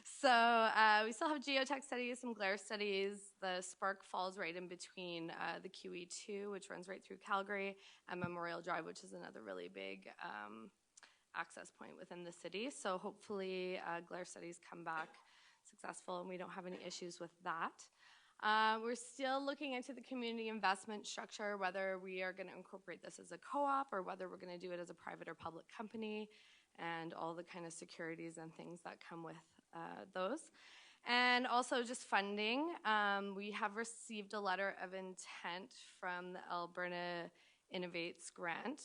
[SPEAKER 6] So we still have geotech studies, some glare studies. The Spark falls right in between the QE2, which runs right through Calgary, and Memorial Drive, which is another really big access point within the city. So hopefully glare studies come back successful and we don't have any issues with that. We're still looking into the community investment structure, whether we are going to incorporate this as a co-op or whether we're going to do it as a private or public company, and all the kind of securities and things that come with those. And also just funding. We have received a letter of intent from the Alberta Innovates grant,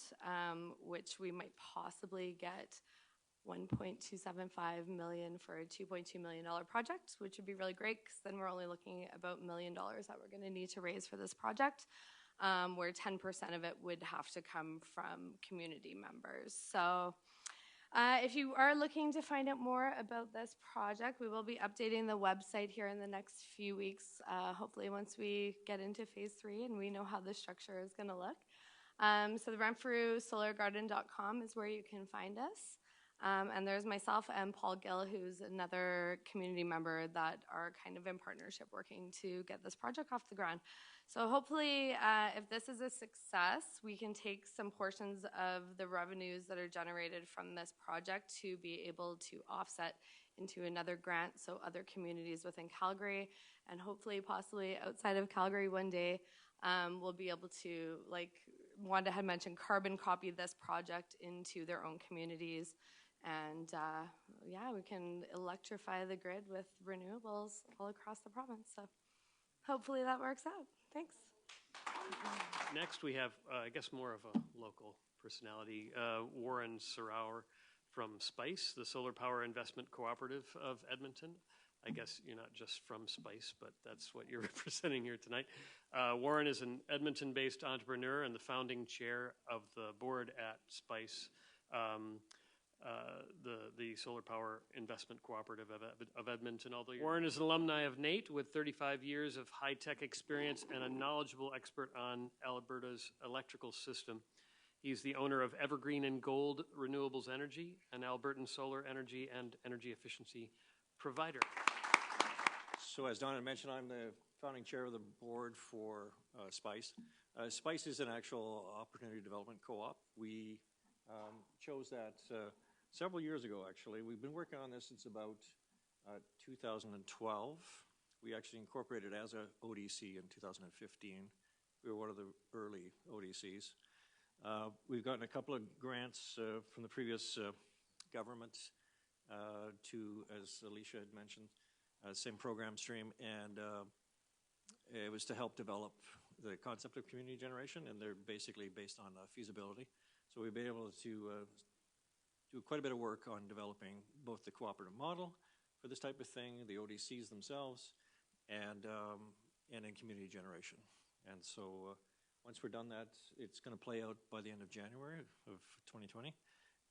[SPEAKER 6] which we might possibly get $1.275 million for a $2.2 million project, which would be really great because then we're only looking at about $1 million that we're going to need to raise for this project, where 10% of it would have to come from community members. So if you are looking to find out more about this project, we will be updating the website here in the next few weeks, hopefully once we get into phase 3 and we know how the structure is going to look. So the RenfrewSolarGarden.com is where you can find us. And there's myself and Paul Gill, who's another community member that are kind of in partnership working to get this project off the ground. So hopefully, if this is a success, we can take some portions of the revenues that are generated from this project to be able to offset into another grant so other communities within Calgary and hopefully possibly outside of Calgary one day will be able to, like Wanda had mentioned, carbon copy this project into their own communities And yeah, we can electrify the grid with renewables all across the province. So hopefully that works out. Thanks.
[SPEAKER 1] Next, we have, I guess, more of a local personality, Warren Saraur from SPICE, the Solar Power Investment Cooperative of Edmonton. I guess you're not just from SPICE, but that's what you're representing here tonight. Warren is an Edmonton-based entrepreneur and the founding chair of the board at SPICE, the Solar Power Investment Cooperative of Edmonton. Although Warren is an alumni of NAIT with 35 years of high-tech experience and a knowledgeable expert on Alberta's electrical system. He's the owner of Evergreen and Gold Renewables Energy, an Albertan solar energy and energy efficiency provider.
[SPEAKER 7] So as Don had mentioned, I'm the founding chair of the board for SPICE. SPICE is an actual opportunity development co-op. We chose that several years ago, actually. We've been working on this since about 2012. We actually incorporated as a ODC in 2015. We were one of the early ODCs. We've gotten a couple of grants from the previous government to, as Alicia had mentioned, same program stream, and it was to help develop the concept of community generation, and they're basically based on feasibility. So we've been able to do quite a bit of work on developing both the cooperative model for this type of thing, the ODCs themselves, and in community generation. And so once we're done that, it's going to play out by the end of January of 2020.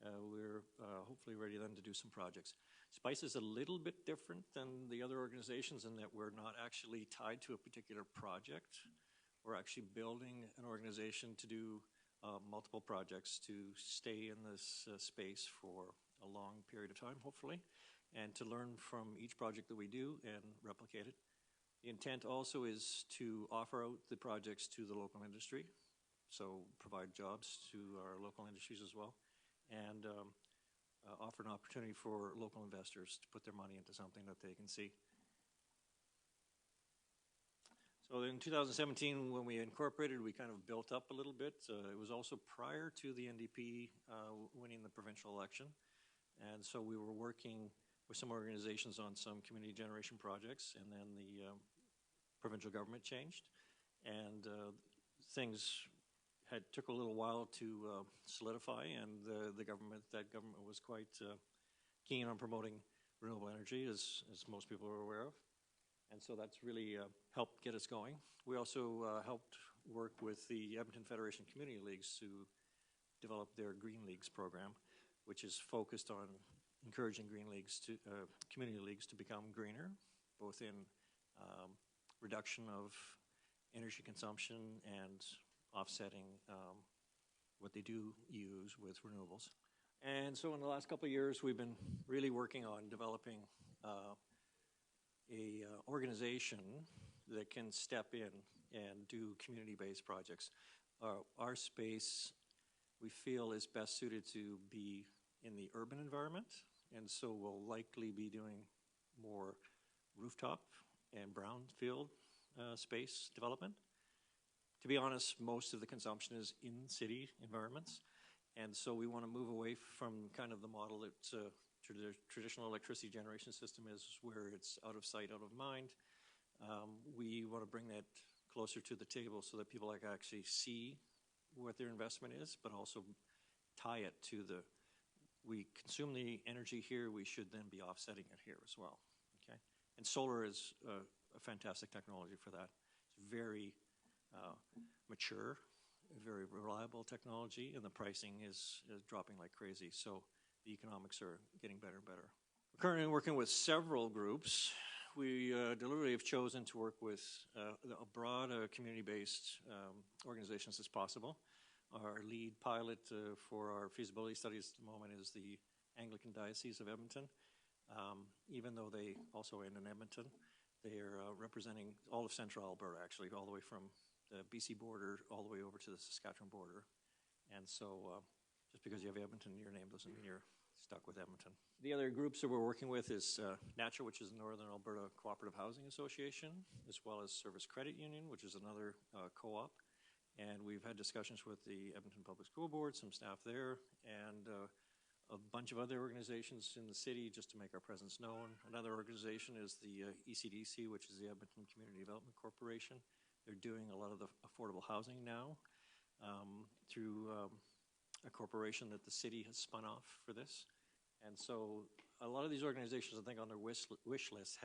[SPEAKER 7] We're hopefully ready then to do some projects. SPICE is a little bit different than the other organizations in that we're not actually tied to a particular project. We're actually building an organization to do multiple projects to stay in this space for a long period of time, hopefully, and to learn from each project that we do and replicate it. The intent also is to offer out the projects to the local industry, so provide jobs to our local industries as well, and offer an opportunity for local investors to put their money into something that they can see. So in 2017, when we incorporated, we kind of built up a little bit. It was also prior to the NDP winning the provincial election. And so we were working with some organizations on some community generation projects, and then the provincial government changed. And things took a little while to solidify, and that government was quite keen on promoting renewable energy, as most people are aware of. And so that's really helped get us going. We also helped work with the Edmonton Federation Community Leagues to develop their Green Leagues program, which is focused on encouraging community leagues to become greener, both in reduction of energy consumption and offsetting what they do use with renewables. And so in the last couple of years, we've been really working on developing a organization that can step in and do community-based projects. Our space, we feel, is best suited to be in the urban environment, and so we'll likely be doing more rooftop and brownfield space development. To be honest, most of the consumption is in city environments, and so we want to move away from kind of the model that the traditional electricity generation system is, where it's out of sight, out of mind. We want to bring that closer to the table so that people can actually see what their investment is, but also tie it to we consume the energy here, we should then be offsetting it here as well. Okay, and solar is a fantastic technology for that. It's very mature, very reliable technology, and the pricing is dropping like crazy. So the economics are getting better and better. We're currently working with several groups. We deliberately have chosen to work with a broad community-based organizations as possible. Our lead pilot for our feasibility studies at the moment is the Anglican Diocese of Edmonton. Even though they also end in Edmonton, they are representing all of central Alberta, actually, all the way from the BC border all the way over to the Saskatchewan border. And so just because you have Edmonton in your name doesn't mean you're stuck with Edmonton. The other groups that we're working with is NACHA, which is the Northern Alberta Cooperative Housing Association, as well as Service Credit Union, which is another co-op. And we've had discussions with the Edmonton Public School Board, some staff there, and a bunch of other organizations in the city just to make our presence known. Another organization is the ECDC, which is the Edmonton Community Development Corporation. They're doing a lot of the affordable housing now through a corporation that the city has spun off for this. And so a lot of these organizations, I think, on their wish list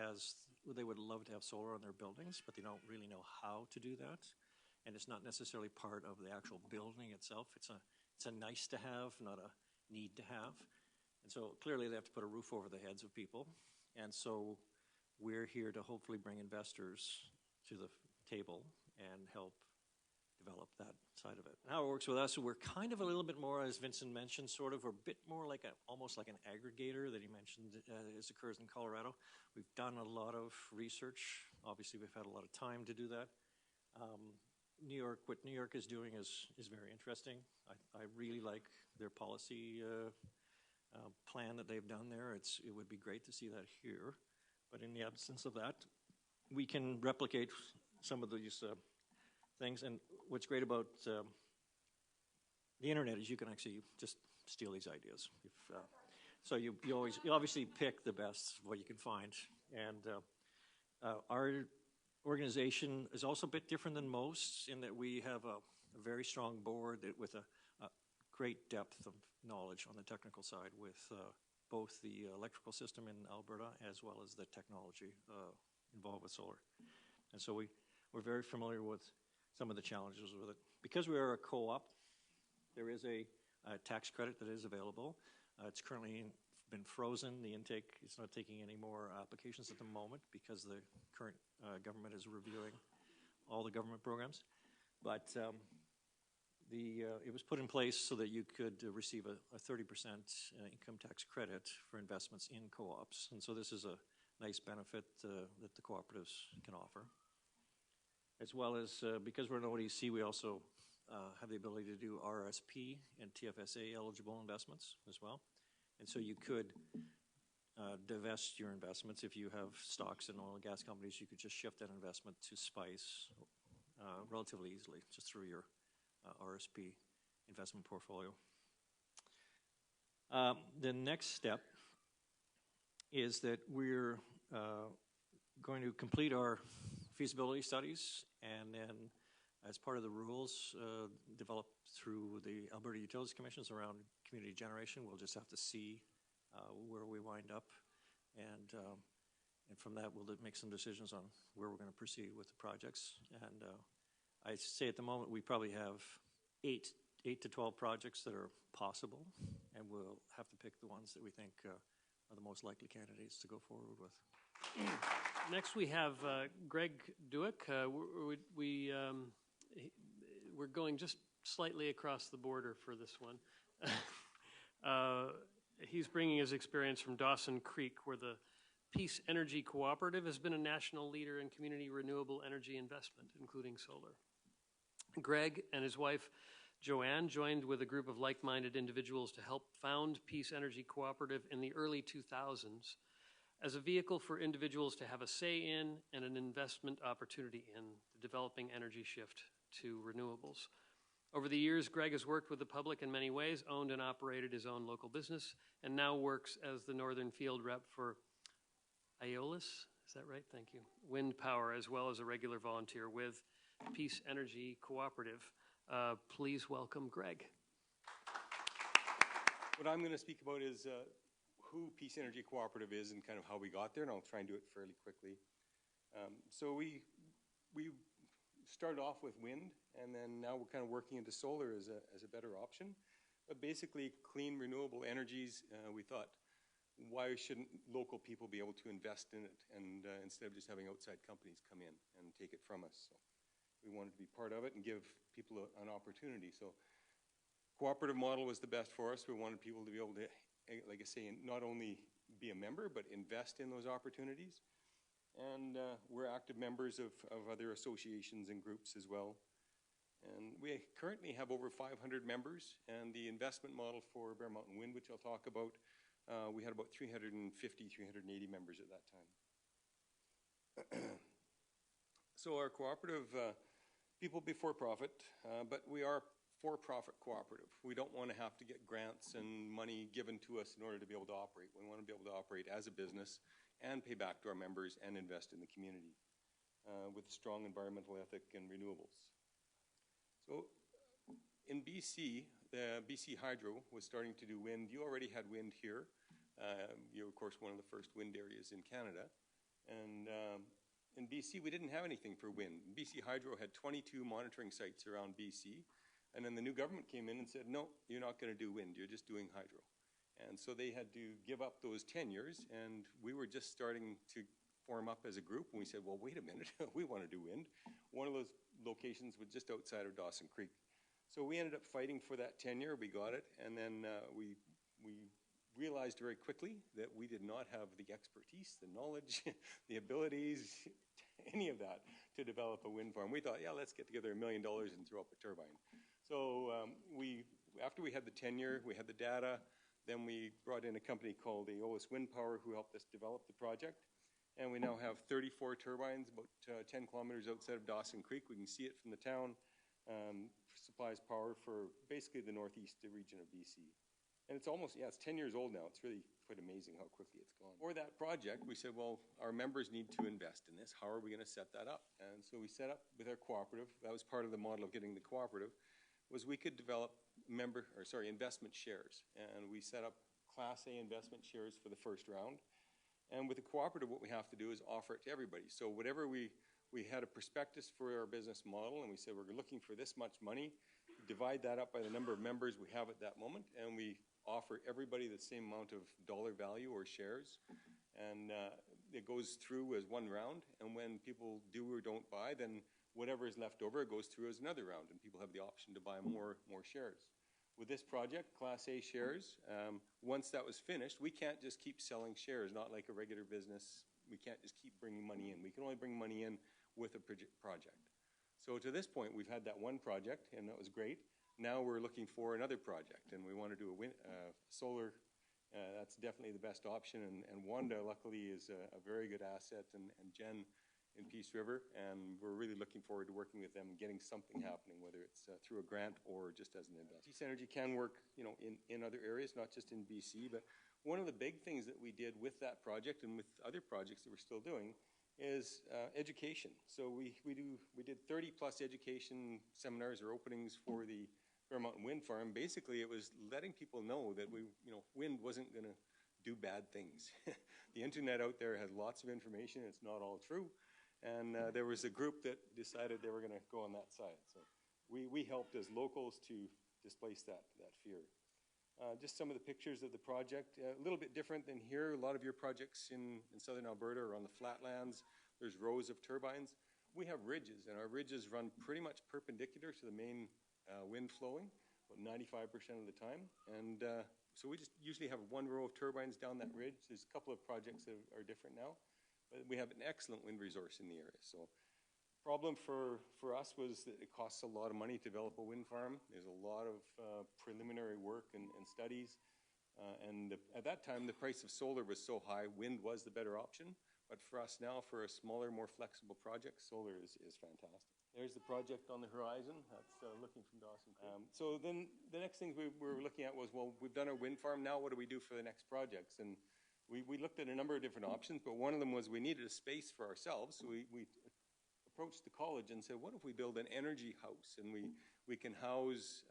[SPEAKER 7] they would love to have solar on their buildings, but they don't really know how to do that. And it's not necessarily part of the actual building itself. It's a nice to have, not a need to have. And so clearly they have to put a roof over the heads of people. And so we're here to hopefully bring investors to the table and help develop that side of it. How it works with us, we're kind of a little bit more, as Vincent mentioned, sort of, we're a bit more like almost like an aggregator that he mentioned as occurs in Colorado. We've done a lot of research. Obviously, we've had a lot of time to do that. What New York is doing is very interesting. I really like their policy plan that they've done there. It would be great to see that here. But in the absence of that, we can replicate some of these things. And what's great about the internet is you can actually just steal these ideas. So you obviously pick the best of what you can find. And our organization is also a bit different than most in that we have a very strong board with a great depth of knowledge on the technical side with both the electrical system in Alberta as well as the technology involved with solar. And so we're very familiar with some of the challenges with it. Because we are a co-op, there is a tax credit that is available. It's currently been frozen. The intake is not taking any more applications at the moment because the current government is reviewing all the government programs. But it was put in place so that you could receive a 30% income tax credit for investments in co-ops. And so this is a nice benefit that the cooperatives can offer. As well as, because we're an ODC, we also have the ability to do RSP and TFSA eligible investments as well. And so you could divest your investments. If you have stocks in oil and gas companies, you could just shift that investment to SPICE relatively easily, just through your RSP investment portfolio. The next step is that we're going to complete our feasibility studies, and then as part of the rules developed through the Alberta Utilities Commissions around community generation, we'll just have to see where we wind up, and from that we'll make some decisions on where we're going to proceed with the projects. And I say at the moment we probably have 8 to 12 projects that are possible, and we'll have to pick the ones that we think are the most likely candidates to go forward with.
[SPEAKER 1] Next, we have Greg Duick. We're going just slightly across the border for this one. He's bringing his experience from Dawson Creek, where the Peace Energy Cooperative has been a national leader in community renewable energy investment, including solar. Greg and his wife, Joanne, joined with a group of like-minded individuals to help found Peace Energy Cooperative in the early 2000s. As a vehicle for individuals to have a say in and an investment opportunity in the developing energy shift to renewables. Over the years, Greg has worked with the public in many ways, owned and operated his own local business, and now works as the Northern Field Rep for Aeolus, is that right? Thank you. Wind power, as well as a regular volunteer with Peace Energy Cooperative. Please welcome Greg.
[SPEAKER 8] What I'm going to speak about is who Peace Energy Cooperative is and kind of how we got there, and I'll try and do it fairly quickly. So we started off with wind, and then now we're kind of working into solar as a better option. But basically, clean, renewable energies, we thought, why shouldn't local people be able to invest in it, and instead of just having outside companies come in and take it from us? So we wanted to be part of it and give people an opportunity. So cooperative model was the best for us. We wanted people to be able to, like I say, not only be a member, but invest in those opportunities. And we're active members of other associations and groups as well. And we currently have over 500 members. And the investment model for Bear Mountain Wind, which I'll talk about, we had about 380 members at that time. So our cooperative, people before profit, but we are for-profit cooperative. We don't want to have to get grants and money given to us in order to be able to operate. We want to be able to operate as a business and pay back to our members and invest in the community with a strong environmental ethic and renewables. So in BC, the BC Hydro was starting to do wind. You already had wind here. You're, of course, one of the first wind areas in Canada. And in BC, we didn't have anything for wind. BC Hydro had 22 monitoring sites around BC. And then the new government came in and said, no, you're not going to do wind. You're just doing hydro. And so they had to give up those tenures. And we were just starting to form up as a group. And we said, well, wait a minute. We want to do wind. One of those locations was just outside of Dawson Creek. So we ended up fighting for that tenure. We got it. And then we realized very quickly that we did not have the expertise, the knowledge, the abilities, any of that to develop a wind farm. We thought, yeah, let's get together $1 million and throw up a turbine. So after we had the tenure, we had the data, then we brought in a company called Aeolus Wind Power who helped us develop the project. And we now have 34 turbines about 10 kilometers outside of Dawson Creek. We can see it from the town. Supplies power for basically the northeast region of BC. And it's almost, yeah, it's 10 years old now. It's really quite amazing how quickly it's gone. For that project, we said, well, our members need to invest in this. How are we going to set that up? And so we set up with our cooperative. That was part of the model of getting the cooperative, was we could develop investment shares. And we set up Class A investment shares for the first round. And with the cooperative, what we have to do is offer it to everybody. So whatever we had a prospectus for our business model, and we said, we're looking for this much money. Divide that up by the number of members we have at that moment, and we offer everybody the same amount of dollar value or shares. And it goes through as one round, and when people do or don't buy, then whatever is left over goes through as another round, and people have the option to buy more shares. With this project, Class A shares, once that was finished, we can't just keep selling shares, not like a regular business. We can't just keep bringing money in. We can only bring money in with a project. So to this point, we've had that one project, and that was great. Now we're looking for another project, and we want to do a solar. That's definitely the best option, and Wanda, luckily, is a very good asset, and Jen in Peace River, and we're really looking forward to working with them and getting something happening, whether it's through a grant or just as an investment. Peace Energy can work, in other areas, not just in BC, but one of the big things that we did with that project and with other projects that we're still doing is education. So we did 30+ education seminars or openings for the Bear Mountain Wind Farm. Basically, it was letting people know that wind wasn't going to do bad things. The internet out there has lots of information. It's not all true. And there was a group that decided they were going to go on that side. So we helped as locals to displace that fear. Just some of the pictures of the project, a little bit different than here. A lot of your projects in southern Alberta are on the flatlands. There's rows of turbines. We have ridges, and our ridges run pretty much perpendicular to the main wind flowing, about 95% of the time. And so we just usually have one row of turbines down that ridge. There's a couple of projects that are different now, but we have an excellent wind resource in the area. So problem for us was that it costs a lot of money to develop a wind farm. There's a lot of preliminary work and studies. At that time, the price of solar was so high, wind was the better option. But for us now, for a smaller, more flexible project, solar is fantastic. There's the project on the horizon. That's looking from Dawson Creek. So then the next thing we were looking at was, well, we've done our wind farm. Now what do we do for the next projects? And we looked at a number of different options, but one of them was we needed a space for ourselves. So we approached the college and said, what if we build an energy house, and we can house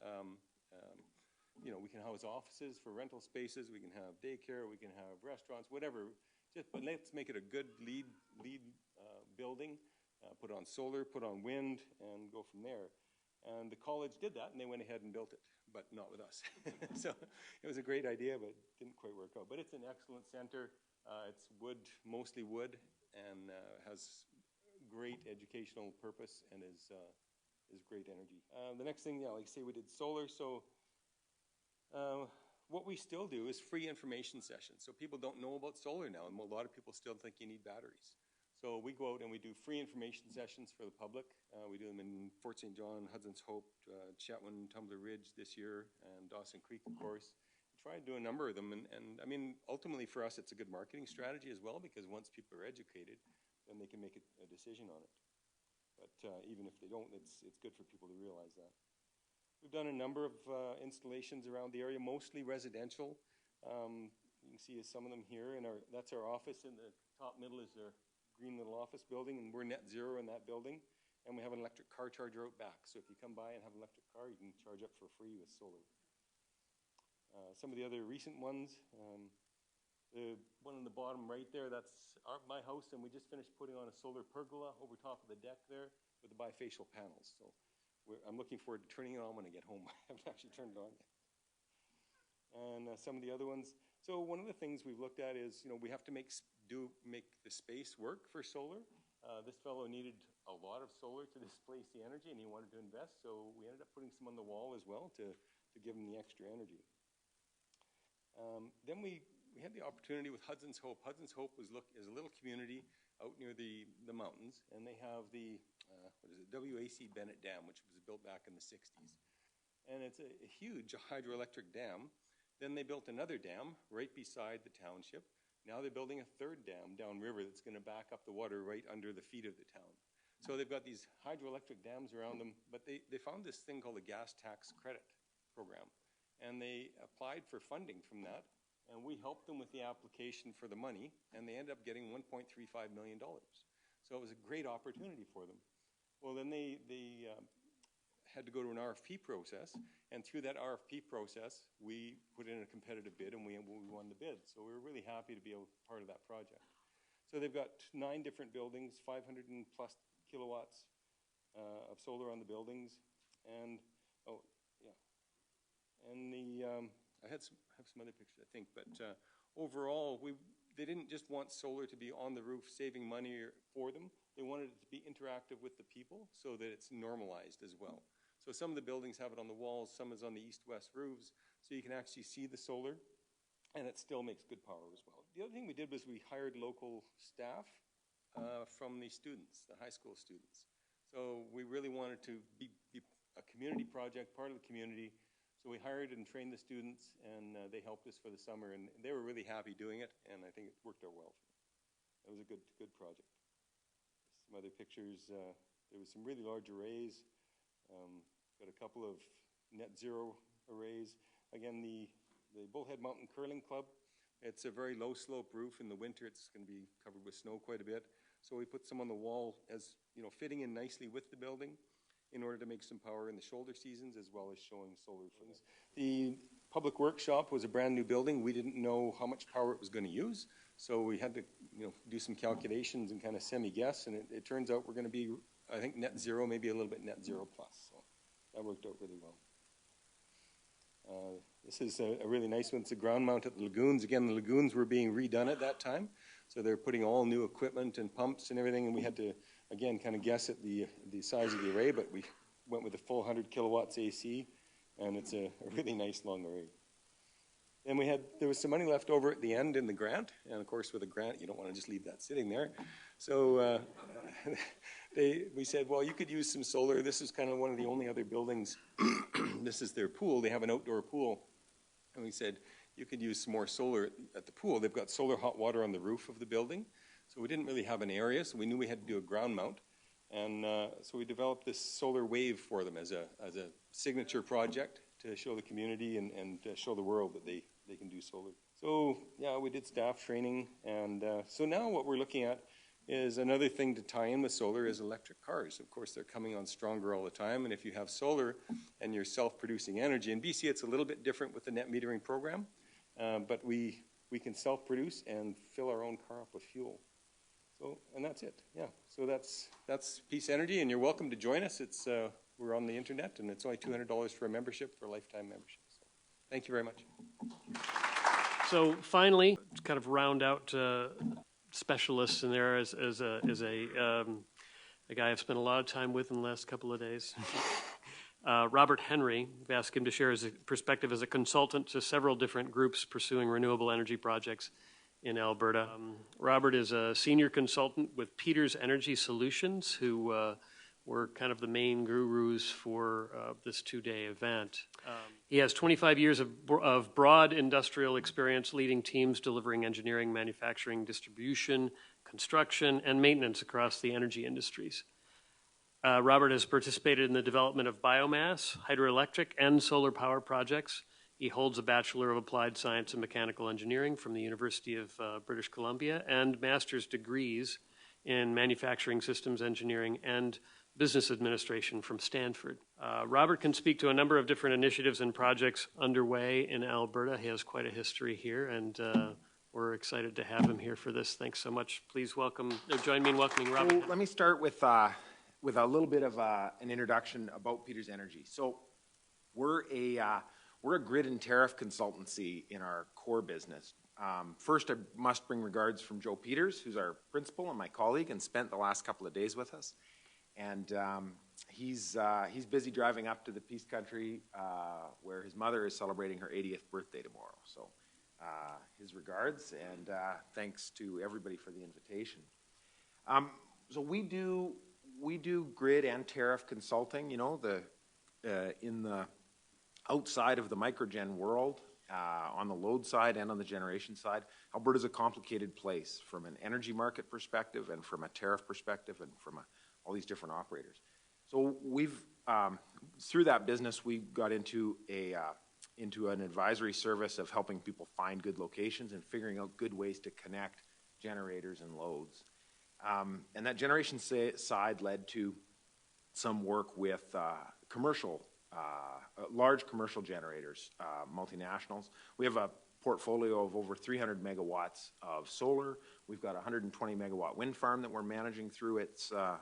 [SPEAKER 8] we can house offices for rental spaces, we can have daycare, we can have restaurants, whatever. But let's make it a good lead building, put on solar, put on wind, and go from there. And the college did that, and they went ahead and built it, but not with us. So it was a great idea, but didn't quite work out. But it's an excellent center. It's wood, mostly wood, and has great educational purpose and is great energy. The next thing, like I say, we did solar. So what we still do is free information sessions. So people don't know about solar now, and a lot of people still think you need batteries. So we go out and we do free information sessions for the public. We do them in Fort St. John, Hudson's Hope, Chetwynd, Tumbler Ridge this year, and Dawson Creek, of course. We try to do a number of them, and I mean, ultimately for us, it's a good marketing strategy as well, because once people are educated, then they can make a decision on it. But even if they don't, it's good for people to realize that. We've done a number of installations around the area, mostly residential. You can see some of them here, and that's our office. In the top middle is our green little office building, and we're net zero in that building. And we have an electric car charger out back. So if you come by and have an electric car, you can charge up for free with solar. Some of the other recent ones, the one on the bottom right there, that's my house, and we just finished putting on a solar pergola over top of the deck there with the bifacial panels. So I'm looking forward to turning it on when I get home. I haven't actually turned it on yet. And some of the other ones. So one of the things we've looked at is, we have to make the space work for solar. This fellow needed a lot of solar to displace the energy, and he wanted to invest, so we ended up putting some on the wall as well to give him the extra energy. Then we had the opportunity with Hudson's Hope. Hudson's Hope is a little community out near the mountains, and they have the WAC Bennett Dam, which was built back in the 60s. And it's a huge hydroelectric dam. Then they built another dam right beside the township. Now they're building a third dam downriver that's going to back up the water right under the feet of the town. So they've got these hydroelectric dams around them, but they found this thing called the gas tax credit program. And they applied for funding from that, and we helped them with the application for the money, and they ended up getting $1.35 million. So it was a great opportunity for them. Well, then they had to go to an RFP process, and through that RFP process, we put in a competitive bid, and we won the bid. So we were really happy to be a part of that project. So they've got 9 different buildings, 500 and plus kilowatts of solar on the buildings, and I have some other pictures, I think, but overall, they didn't just want solar to be on the roof saving money for them. They wanted it to be interactive with the people so that it's normalized as well. So some of the buildings have it on the walls, some is on the east-west roofs, so you can actually see the solar, and it still makes good power as well. The other thing we did was we hired local staff from the students, the high school students. So we really wanted to be a community project, part of the community. So we hired and trained the students, and they helped us for the summer, and they were really happy doing it, and I think it worked out well for them. It was a good project. Some other pictures. There was some really large arrays. Got a couple of net zero arrays. Again, the Bullhead Mountain Curling Club. It's a very low slope roof. In the winter, it's going to be covered with snow quite a bit. So we put some on the wall as, fitting in nicely with the building in order to make some power in the shoulder seasons as well as showing solar things. The public workshop was a brand new building. We didn't know how much power it was going to use. So we had to, do some calculations and kind of semi-guess. And it turns out we're going to be, I think, net zero, maybe a little bit net zero plus. So that worked out really well. This is a really nice one. It's a ground mount at the lagoons. Again, the lagoons were being redone at that time. So they're putting all new equipment and pumps and everything. And we had to, again, kind of guess at the size of the array, but we went with a full 100 kilowatts AC. And it's a really nice long array. Then there was some money left over at the end in the grant. And of course, with a grant, you don't want to just leave that sitting there. So we said, well, you could use some solar. This is kind of one of the only other buildings. This is their pool. They have an outdoor pool. And we said, you could use some more solar at the pool. They've got solar hot water on the roof of the building. So we didn't really have an area, so we knew we had to do a ground mount. And so we developed this solar wave for them as a signature project to show the community and show the world that they can do solar. So yeah, we did staff training. And so now what we're looking at is another thing to tie in with solar is electric cars. Of course, they're coming on stronger all the time. And if you have solar and you're self-producing energy, in BC it's a little bit different with the net metering program, but we can self-produce and fill our own car up with fuel. So, and that's it, yeah. So that's Peace Energy, and you're welcome to join us. It's we're on the internet, and it's only $200 for a membership, for a lifetime membership. So, thank you very much.
[SPEAKER 1] So finally, to kind of round out specialists in there as a guy I've spent a lot of time with in the last couple of days. Robert Henry, I've asked him to share his perspective as a consultant to several different groups pursuing renewable energy projects in Alberta. Robert is a senior consultant with Peters Energy Solutions, who were kind of the main gurus for this two-day event. He has 25 years of broad industrial experience leading teams delivering engineering, manufacturing, distribution, construction, and maintenance across the energy industries. Robert has participated in the development of biomass, hydroelectric, and solar power projects. He holds a Bachelor of Applied Science and Mechanical Engineering from the University of British Columbia and master's degrees in Manufacturing Systems Engineering and Business Administration from Stanford. Robert can speak to a number of different initiatives and projects underway in Alberta. He has quite a history here, and we're excited to have him here for this. Thanks so much. Please welcome, or join me in welcoming Robert.
[SPEAKER 9] So let me start with a little bit of an introduction about Peters Energy. So we're a grid and tariff consultancy in our core business. First, I must bring regards from Joe Peters, who's our principal and my colleague, and spent the last couple of days with us. And he's busy driving up to the Peace Country, where his mother is celebrating her 80th birthday tomorrow. So his regards, and thanks to everybody for the invitation. So we do grid and tariff consulting. You know, in the outside of the microgen world, on the load side and on the generation side, Alberta's a complicated place from an energy market perspective and from a tariff perspective and from all these different operators. So we've, through that business, we got into an advisory service of helping people find good locations and figuring out good ways to connect generators and loads. And that generation side led to some work with large commercial generators, multinationals. We have a portfolio of over 300 megawatts of solar. We've got a 120 megawatt wind farm that we're managing through its, the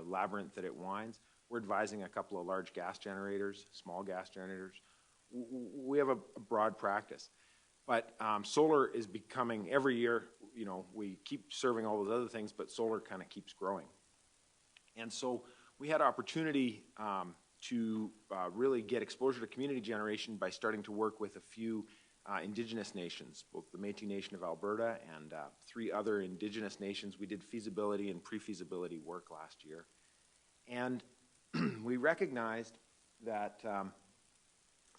[SPEAKER 9] labyrinth that it winds. We're advising a couple of large gas generators, small gas generators. We have a broad practice. But solar is becoming, every year, you know, we keep serving all those other things, but solar kind of keeps growing. And so we had opportunity to really get exposure to community generation by starting to work with a few Indigenous nations, both the Métis Nation of Alberta and 3 other Indigenous nations. We did feasibility and pre-feasibility work last year. And we recognized that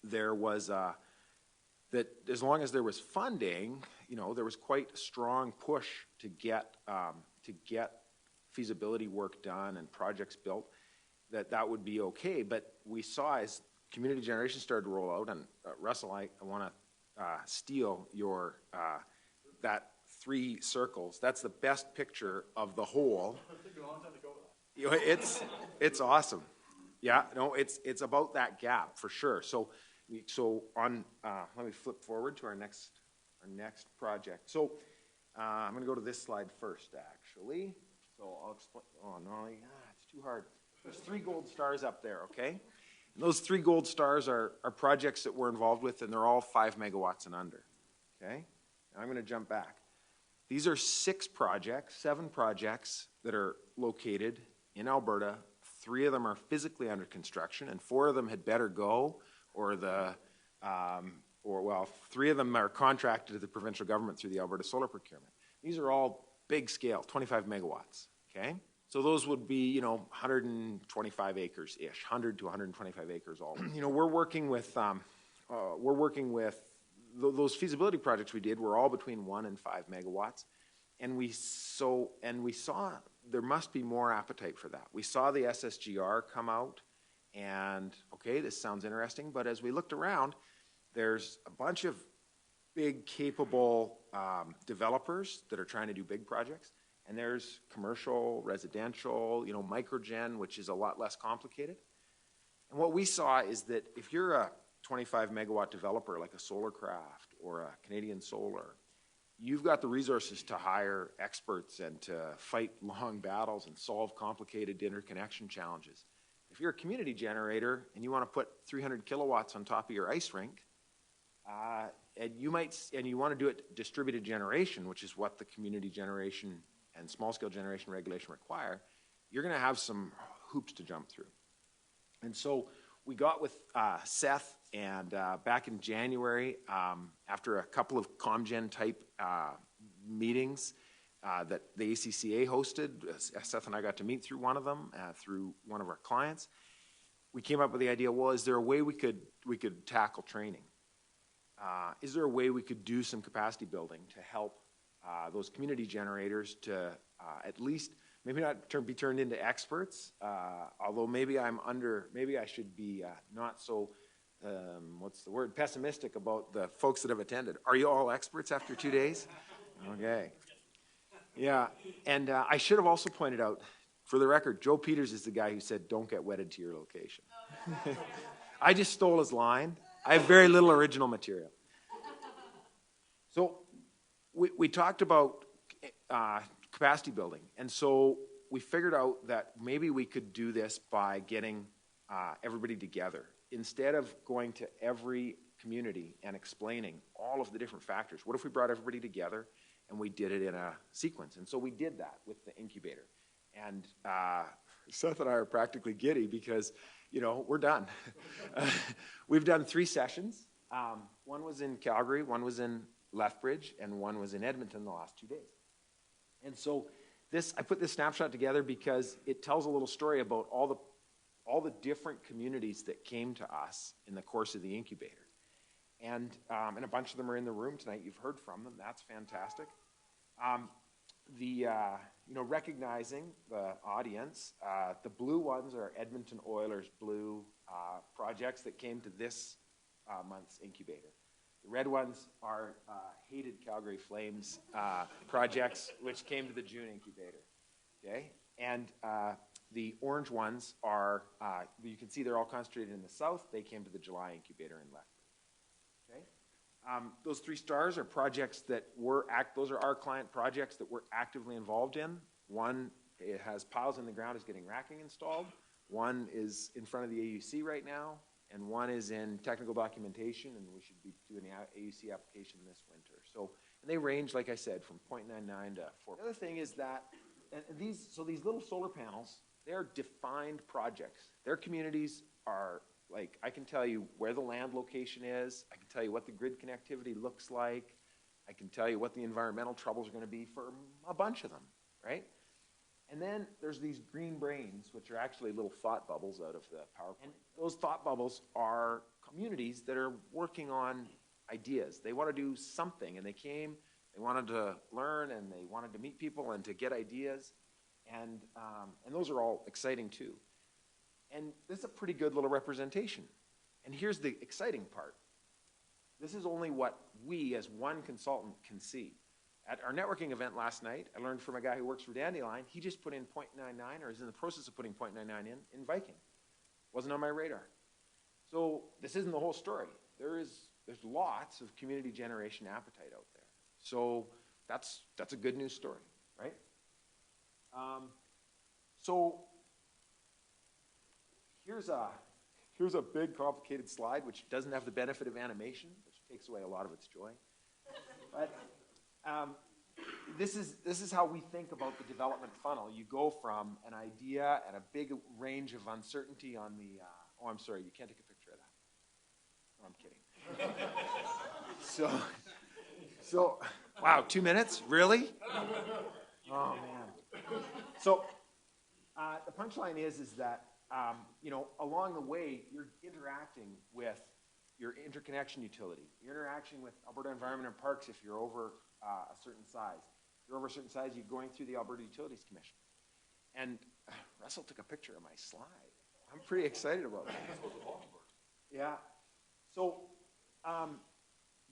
[SPEAKER 9] there was, that as long as there was funding, you know, there was quite a strong push to get feasibility work done and projects built, that would be okay. But we saw as community generation started to roll out, and Russell, I want to steal your, that 3 circles. That's the best picture of the whole. You know, it's awesome. Yeah, no, it's about that gap for sure. So on, let me flip forward to our next project. So I'm going to go to this slide first, actually. So I'll explain. Oh no, it's too hard. There's 3 gold stars up there, okay? And those 3 gold stars are projects that we're involved with, and they're all 5 megawatts and under, okay? Now I'm going to jump back. These are 7 projects that are located in Alberta. 3 of them are physically under construction, and 4 of them had better go, or 3 of them are contracted to the provincial government through the Alberta Solar Procurement. These are all big scale, 25 megawatts, okay? So those would be, you know, 125 acres-ish, 100 to 125 acres all. You know, we're working with those feasibility projects we did were all between 1 and 5 megawatts. And we saw there must be more appetite for that. We saw the SSGR come out, and okay, this sounds interesting, but as we looked around, there's a bunch of big, capable developers that are trying to do big projects. And there's commercial, residential, you know, microgen, which is a lot less complicated. And what we saw is that if you're a 25 megawatt developer like a Solarcraft or a Canadian Solar, you've got the resources to hire experts and to fight long battles and solve complicated interconnection challenges. If you're a community generator and you want to put 300 kilowatts on top of your ice rink, and you want to do it distributed generation, which is what the community generation and small-scale generation regulation require, you're going to have some hoops to jump through. And so we got with Seth, and back in January, after a couple of ComGen-type meetings that the ACCA hosted, Seth and I got to meet through one of them, through one of our clients. We came up with the idea, well, is there a way we could tackle training? Is there a way we could do some capacity building to help those community generators to at least maybe not be turned into experts, although maybe maybe I should be not so, what's the word, pessimistic about the folks that have attended. Are you all experts after 2 days? Okay. Yeah, and I should have also pointed out, for the record, Joe Peters is the guy who said, don't get wedded to your location. I just stole his line. I have very little original material. So we talked about capacity building, and so we figured out that maybe we could do this by getting everybody together. Instead of going to every community and explaining all of the different factors, what if we brought everybody together and we did it in a sequence? And so we did that with the incubator. And Seth and I are practically giddy because, we're done. We've done 3 sessions. One was in Calgary, one was in Lethbridge, and one was in Edmonton the last 2 days. And so I put this snapshot together because it tells a little story about all the different communities that came to us in the course of the incubator. And a bunch of them are in the room tonight. You've heard from them. That's fantastic. Recognizing the audience, the blue ones are Edmonton Oilers blue projects that came to this month's incubator. The red ones are hated Calgary Flames projects, which came to the June incubator. Okay, and the orange ones are, you can see they're all concentrated in the south. They came to the July incubator in Lethbridge. Okay, those 3 stars are projects that those are our client projects that we're actively involved in. One, it has piles in the ground, is getting racking installed. One is in front of the AUC right now, and one is in technical documentation, and we should be doing the AUC application this winter. So, and they range, like I said, from 0.99 to 4. The other thing is that, these little solar panels, they're defined projects. Their communities are, like, I can tell you where the land location is. I can tell you what the grid connectivity looks like. I can tell you what the environmental troubles are going to be for a bunch of them, right? And then there's these green brains, which are actually little thought bubbles out of the PowerPoint. And those thought bubbles are communities that are working on ideas. They want to do something, and they wanted to learn, and they wanted to meet people and to get ideas. And those are all exciting too. And this is a pretty good little representation. And here's the exciting part. This is only what we as one consultant can see. At our networking event last night, I learned from a guy who works for Dandelion, he just put in 0.99, or is in the process of putting 0.99 in Viking. Wasn't on my radar. So this isn't the whole story. There's lots of community generation appetite out there. So that's a good news story, right? So here's a big complicated slide which doesn't have the benefit of animation, which takes away a lot of its joy. But this is how we think about the development funnel. You go from an idea and a big range of uncertainty on the. Oh, I'm sorry, you can't take a picture of that. No, I'm kidding. So, wow, 2 minutes, really? Oh man. So the punchline is that along the way you're interacting with your interconnection utility. You're interacting with Alberta Environment and Parks if you're over a certain size. If you're over a certain size, you're going through the Alberta Utilities Commission. And Russell took a picture of my slide. I'm pretty excited about that. Yeah. So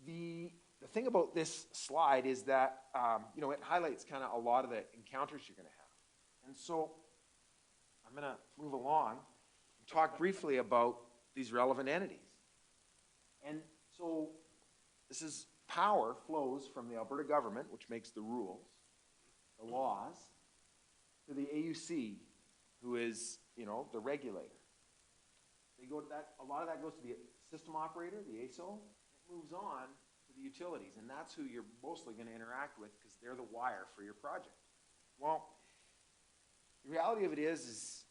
[SPEAKER 9] the thing about this slide is that it highlights kind of a lot of the encounters you're going to have. And so I'm going to move along and talk briefly about these relevant entities. And so this is power flows from the Alberta government, which makes the rules, the laws, to the AUC, who is, the regulator. They go to that. A lot of that goes to the system operator, the ASO. It moves on to the utilities, and that's who you're mostly going to interact with because they're the wire for your project. Well, the reality of it is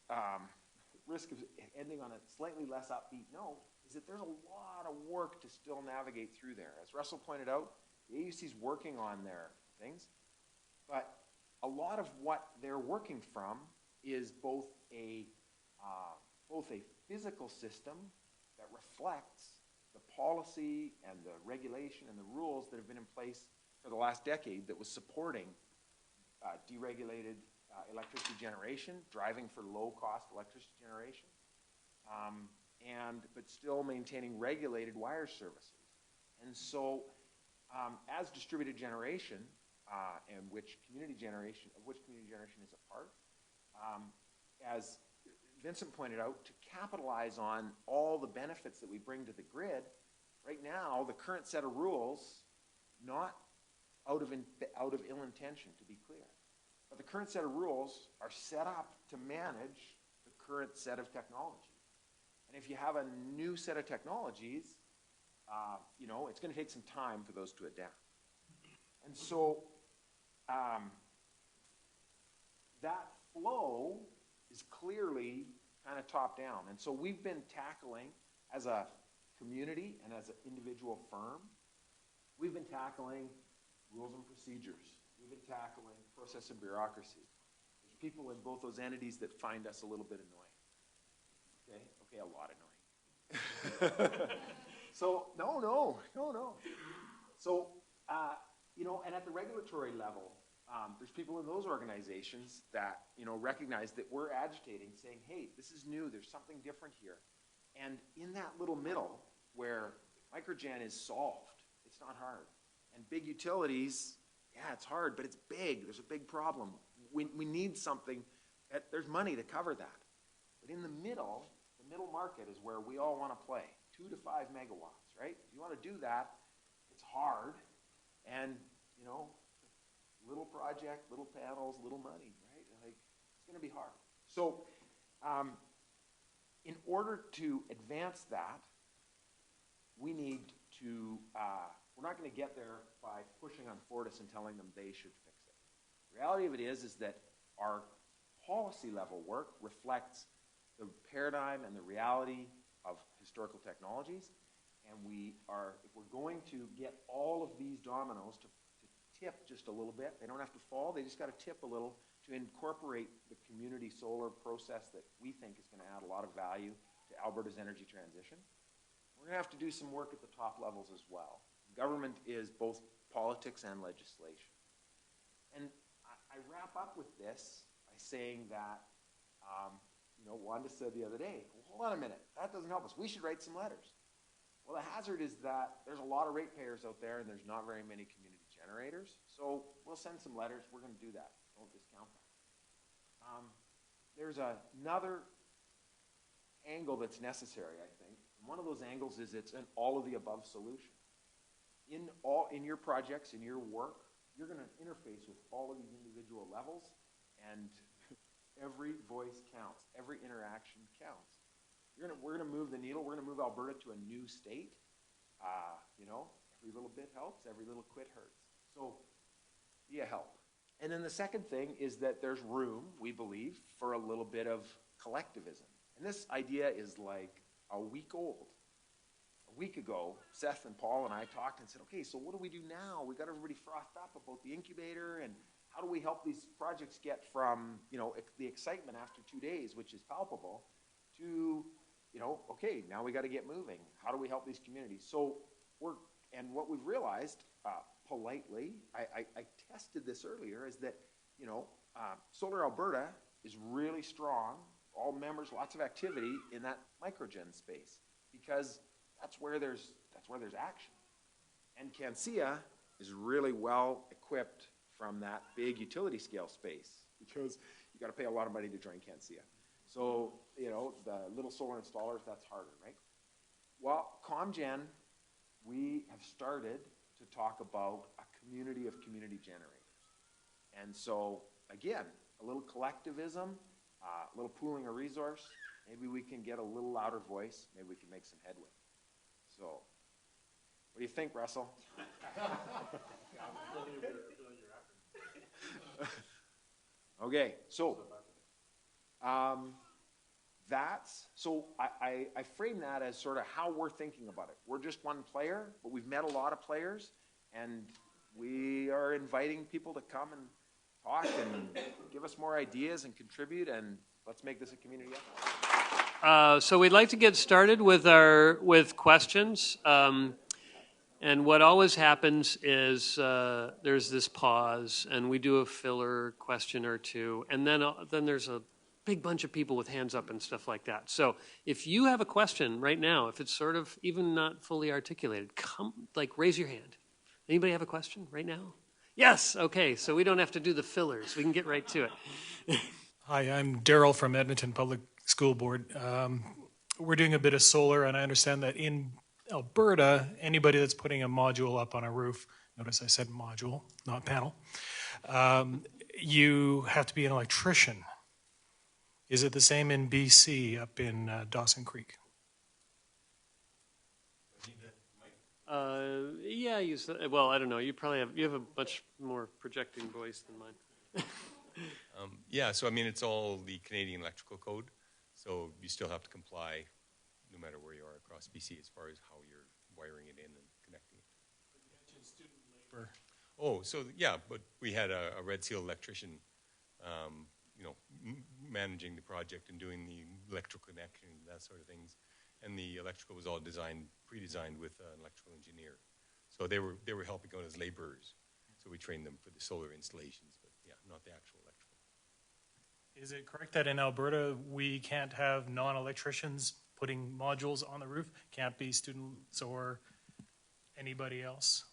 [SPEAKER 9] risk of ending on a slightly less upbeat note, is that there's a lot of work to still navigate through there. As Russell pointed out, the AUC is working on their things, but a lot of what they're working from is both a physical system that reflects the policy and the regulation and the rules that have been in place for the last decade that was supporting deregulated electricity generation, driving for low-cost electricity generation, but still maintaining regulated wire services. And so, as distributed generation, and which community generation is a part, as Vincent pointed out, to capitalize on all the benefits that we bring to the grid, right now, the current set of rules, not out of ill intention, to be clear, but the current set of rules are set up to manage the current set of technologies. And if you have a new set of technologies, you know, it's going to take some time for those to adapt. And so that flow is clearly kind of top down. And so we've been tackling, as a community and as an individual firm, we've been tackling rules and procedures. We've been tackling process and bureaucracy. There's people in both those entities that find us a little bit annoying. Okay, a lot annoying. So, no. So, you know, and at the regulatory level, there's people in those organizations that, you know, recognize that we're agitating, saying, hey, this is new, there's something different here. And in that little middle where microgen is solved, it's not hard. And big utilities, yeah, it's hard, but it's big. There's a big problem. We need something. There's money to cover that. But in the middle market is where we all want to play, 2 to 5 megawatts, right? If you want to do that, it's hard. And, you know, little project, little panels, little money, right? Like, it's going to be hard. So in order to advance that, we need to, we're not going to get there by pushing on Fortis and telling them they should fix it. The reality of it is that our policy level work reflects the paradigm and the reality of historical technologies. And if we're going to get all of these dominoes to tip just a little bit, they don't have to fall, they just got to tip a little to incorporate the community solar process that we think is going to add a lot of value to Alberta's energy transition. We're going to have to do some work at the top levels as well. Government is both politics and legislation. And I wrap up with this by saying that, you know, Wanda said the other day, well, hold on a minute, that doesn't help us. We should write some letters. Well, the hazard is that there's a lot of ratepayers out there and there's not very many community generators. So we'll send some letters. We're going to do that. Don't discount that. There's another angle that's necessary, I think. One of those angles is it's an all-of-the-above solution. In your projects, in your work, you're going to interface with all of these individual levels, and every voice counts. Every interaction counts. We're going to move the needle. We're going to move Alberta to a new state. You know, every little bit helps. Every little quit hurts. So be a help. And then the second thing is that there's room, we believe, for a little bit of collectivism. And this idea is like a week old. A week ago, Seth and Paul and I talked and said, okay, so what do we do now? We got everybody frothed up about the incubator, and how do we help these projects get from, you know, the excitement after 2 days, which is palpable, to, you know, okay, now we got to get moving. How do we help these communities? So and what we've realized, politely, I tested this earlier, is that, you know, Solar Alberta is really strong, all members, lots of activity in that microgen space, because that's where there's action. And CanSIA is really well equipped from that big utility scale space, because you got to pay a lot of money to join CanSIA. So, you know, the little solar installers, that's harder, right? Well, ComGen, we have started to talk about a community of community generators. And so, again, a little collectivism, a little pooling of resource, maybe we can get a little louder voice, maybe we can make some headway. So, what do you think, Russell? Okay, so I frame that as sort of how we're thinking about it. We're just one player, but we've met a lot of players, and we are inviting people to come and talk and give us more ideas and contribute, and let's make this a community effort.
[SPEAKER 1] So we'd like to get started with questions. And what always happens is there's this pause, and we do a filler question or two, and then there's a big bunch of people with hands up and stuff like that. So if you have a question right now, if it's sort of even not fully articulated, raise your hand. Anybody have a question right now? Yes, okay, so we don't have to do the fillers. We can get right to it.
[SPEAKER 10] Hi, I'm Daryl from Edmonton Public School Board. We're doing a bit of solar, and I understand that in Alberta, anybody that's putting a module up on a roof, notice I said module, not panel, you have to be an electrician. Is it the same in BC up in Dawson Creek?
[SPEAKER 1] Yeah, well, I don't know. You have a much more projecting voice than mine.
[SPEAKER 8] Yeah, so I mean, it's all the Canadian electrical code, so you still have to comply no matter where you are across BC as far as how you're wiring it in and connecting it.
[SPEAKER 10] You mentioned student labor.
[SPEAKER 8] Oh, so yeah, but we had a Red Seal electrician, managing the project and doing the electrical connection, that sort of things. And the electrical was all pre-designed with an electrical engineer. So they were helping out as laborers. So we trained them for the solar installations, but yeah, not the actual electrical.
[SPEAKER 10] Is it correct that in Alberta we can't have non-electricians putting modules on the roof? Can't be students or anybody else?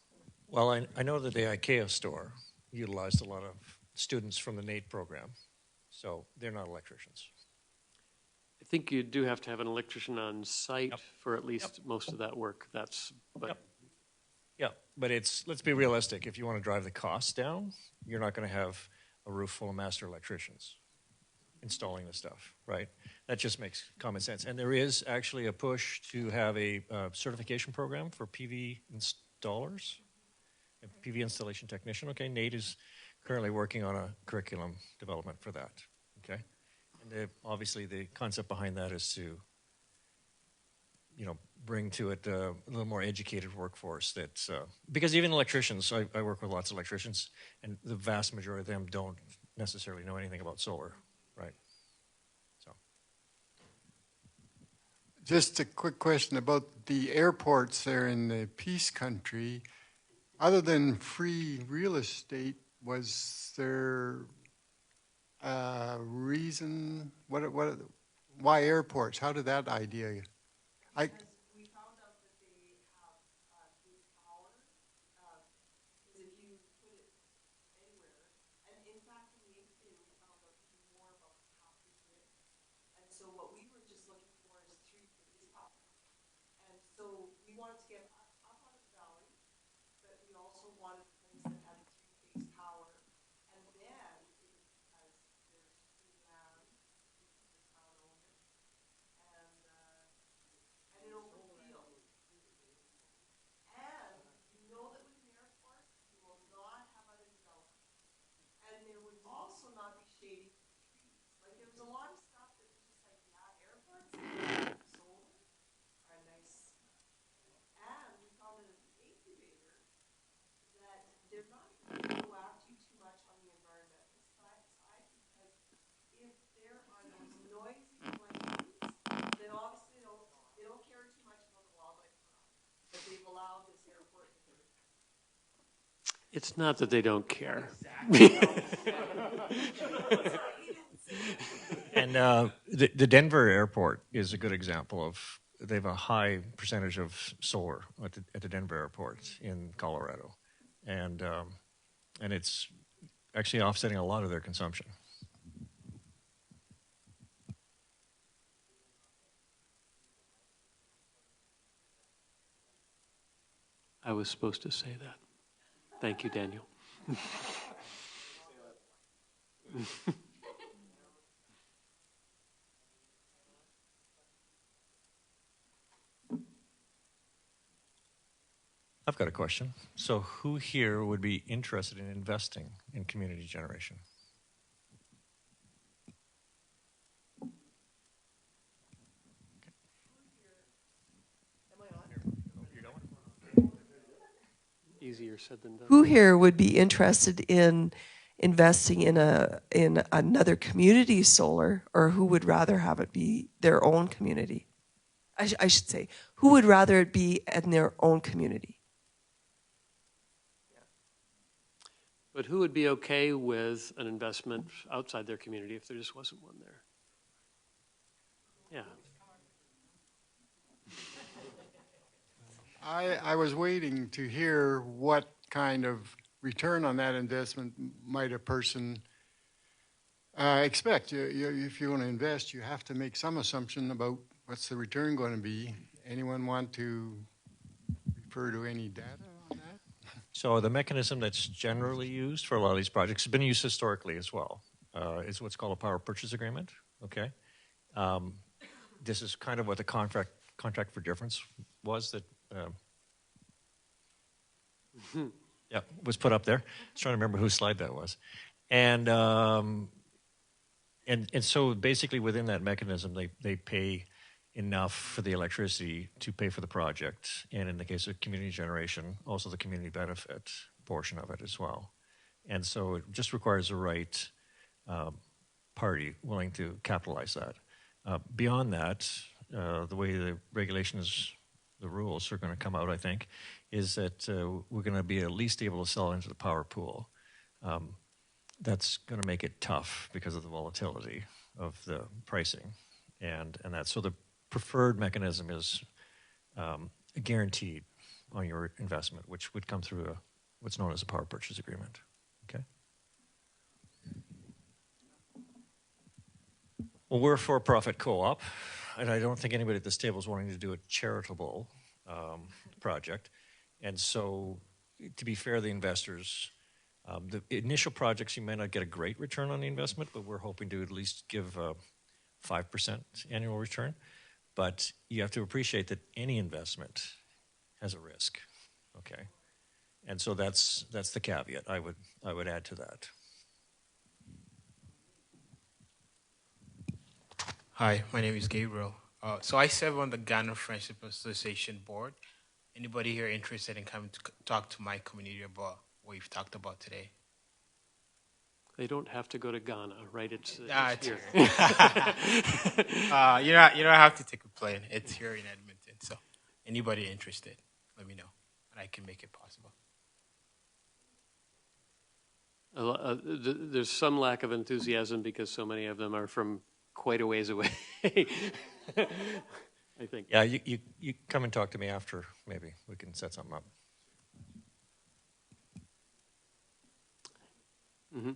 [SPEAKER 7] Well, I know that the IKEA store utilized a lot of students from the NATE program, so they're not electricians.
[SPEAKER 1] I think you do have to have an electrician on site
[SPEAKER 7] Yep.
[SPEAKER 1] for at least most of that work.
[SPEAKER 7] Yep. Yeah, but let's be realistic. If you want to drive the costs down, you're not going to have a roof full of master electricians installing the stuff, right? That just makes common sense. And there is actually a push to have a certification program for PV installers, a PV installation technician. Okay, NATE is currently working on a curriculum development for that, okay? And obviously the concept behind that is to, bring to it a little more educated workforce. That's because even electricians, I work with lots of electricians, and the vast majority of them don't necessarily know anything about solar, right? So,
[SPEAKER 11] just a quick question about the airports there in the Peace Country. Other than free real estate, was there a reason? Why airports? How did that idea?
[SPEAKER 5] We found out that they have base power, because if you put it anywhere, and in fact in the interview we found out even more about how to do it. And so what we were just looking for is 3 phase power. And so we wanted to get up out of the valley, but we also wanted things that had 3 phase power. And then, as there's free land, because the town owned it, and an open field. And you know that with an airport, you will not have other development. And there would also not be shady trees. Like there was a lot of stuff that was just like, yeah, airports, solar are nice. And we found that at the incubator that they're not going to go after you too much on the environmental side, because if there are those noisy planes, then obviously they don't care too much about the wildlife around. But they've allowed this airport to do it.
[SPEAKER 1] It's not that they don't care.
[SPEAKER 7] and the Denver airport is a good example of, they have a high percentage of solar at the Denver airport in Colorado. And it's actually offsetting a lot of their consumption.
[SPEAKER 1] I was supposed to say that. Thank you, Daniel.
[SPEAKER 7] I've got a question. So who here would be interested in investing in community generation?
[SPEAKER 1] Easier said than done.
[SPEAKER 5] Who here would be interested in investing in another community solar, or who would rather have it be their own community? I should say, who would rather it be in their own community?
[SPEAKER 1] But who would be okay with an investment outside their community if there just wasn't one there? Yeah.
[SPEAKER 11] I was waiting to hear what kind of return on that investment might a person expect. If you want to invest, you have to make some assumption about what's the return going to be. Anyone want to refer to any data on that?
[SPEAKER 7] So the mechanism that's generally used for a lot of these projects has been used historically as well. Is what's called a power purchase agreement. Okay, this is kind of what the contract for difference was that. Yeah, was put up there. I was trying to remember whose slide that was, and so basically within that mechanism, they pay enough for the electricity to pay for the project, and in the case of community generation, also the community benefit portion of it as well. And so it just requires the right party willing to capitalize that. Beyond that, the way the regulations, the rules are going to come out, I think, is that we're going to be at least able to sell into the power pool. That's going to make it tough because of the volatility of the pricing and that. So the preferred mechanism is guaranteed on your investment, which would come through what's known as a power purchase agreement. Okay. Well, we're a for-profit co-op, and I don't think anybody at this table is wanting to do a charitable project. And so, to be fair to the investors, the initial projects, you may not get a great return on the investment, but we're hoping to at least give a 5% annual return. But you have to appreciate that any investment has a risk, okay? And so that's the caveat I would add to that.
[SPEAKER 12] Hi, my name is Gabriel. So I serve on the Ghana Friendship Association board. Anybody here interested in coming to talk to my community about what we've talked about today?
[SPEAKER 1] They don't have to go to Ghana, right? It's
[SPEAKER 12] here.
[SPEAKER 1] here.
[SPEAKER 12] You don't have to take a plane. It's here in Edmonton. So anybody interested, let me know, and I can make it possible.
[SPEAKER 1] There's some lack of enthusiasm because so many of them are from quite a ways away. I think.
[SPEAKER 7] Yeah, you come and talk to me after, maybe. We can set something up.
[SPEAKER 1] Mm-hmm.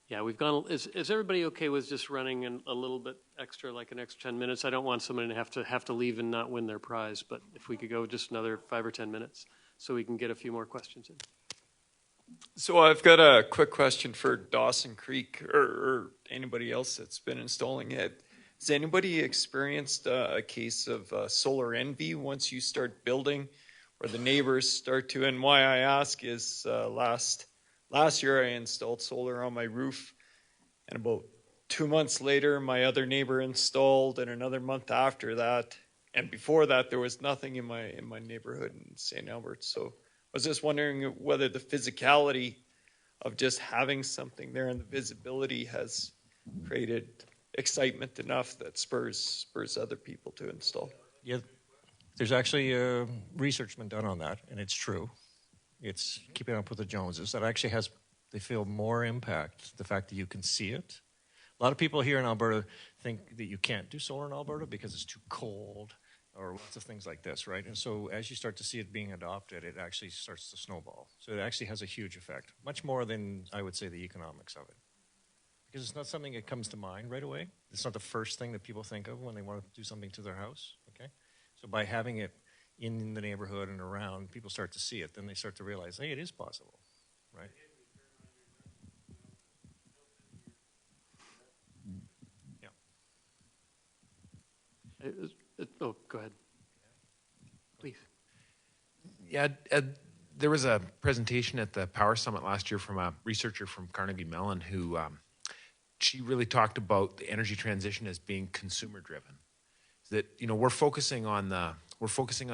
[SPEAKER 1] Yeah, we've gone. Is everybody okay with just running a little bit extra, like an extra 10 minutes? I don't want somebody to have to leave and not win their prize, but if we could go just another 5 or 10 minutes so we can get a few more questions in.
[SPEAKER 13] So I've got a quick question for Dawson Creek or anybody else that's been installing it. Has anybody experienced a case of solar envy once you start building, or the neighbors start to? And why I ask is last year I installed solar on my roof, and about 2 months later my other neighbor installed, and another month after that, and before that there was nothing in my neighborhood in St. Albert. So I was just wondering whether the physicality of just having something there and the visibility has created excitement enough that spurs other people to install.
[SPEAKER 7] Yeah, there's actually research been done on that, and it's true. It's keeping up with the Joneses. That actually they feel more impact, the fact that you can see it. A lot of people here in Alberta think that you can't do solar in Alberta because it's too cold or lots of things like this, right? And so as you start to see it being adopted, it actually starts to snowball. So it actually has a huge effect, much more than, I would say, the economics of it. Because it's not something that comes to mind right away. It's not the first thing that people think of when they want to do something to their house, okay? So by having it in the neighborhood and around, people start to see it, then they start to realize, hey, it is possible, right?
[SPEAKER 1] Yeah. Oh, go ahead. Please.
[SPEAKER 9] Yeah, there was a presentation at the Power Summit last year from a researcher from Carnegie Mellon who she really talked about the energy transition as being consumer driven. That, you know, we're focusing on the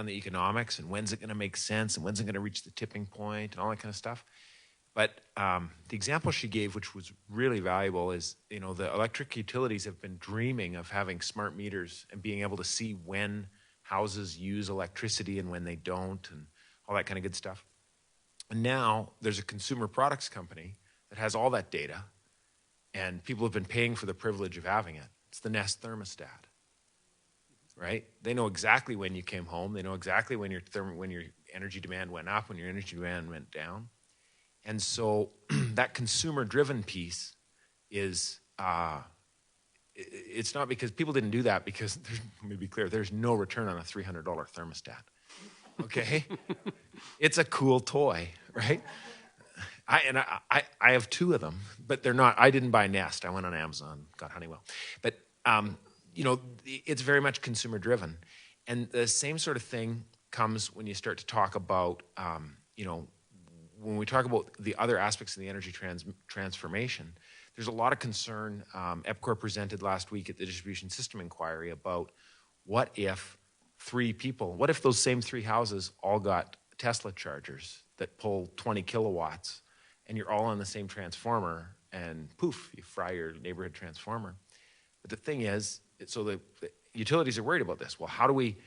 [SPEAKER 9] economics and when's it going to make sense and when's it going to reach the tipping point and all that kind of stuff. But the example she gave, which was really valuable, is, you know, the electric utilities have been dreaming of having smart meters and being able to see when houses use electricity and when they don't and all that kind of good stuff. And now there's a consumer products company that has all that data, and people have been paying for the privilege of having it. It's the Nest thermostat, right? They know exactly when you came home. They know exactly when your energy demand went up, when your energy demand went down. And so that consumer-driven piece is, it's not because people didn't do that because, let me be clear, there's no return on a $300 thermostat, okay? It's a cool toy, right? I have 2 of them, but they're not, I didn't buy Nest. I went on Amazon, got Honeywell. But, you know, it's very much consumer-driven. And the same sort of thing comes when you start to talk about, you know, when we talk about the other aspects of the energy transformation, there's a lot of concern. EPCOR presented last week at the Distribution System Inquiry about what if those same 3 houses all got Tesla chargers that pull 20 kilowatts, and you're all on the same transformer, and poof, you fry your neighborhood transformer. But the thing is, so the utilities are worried about this. Well, how do we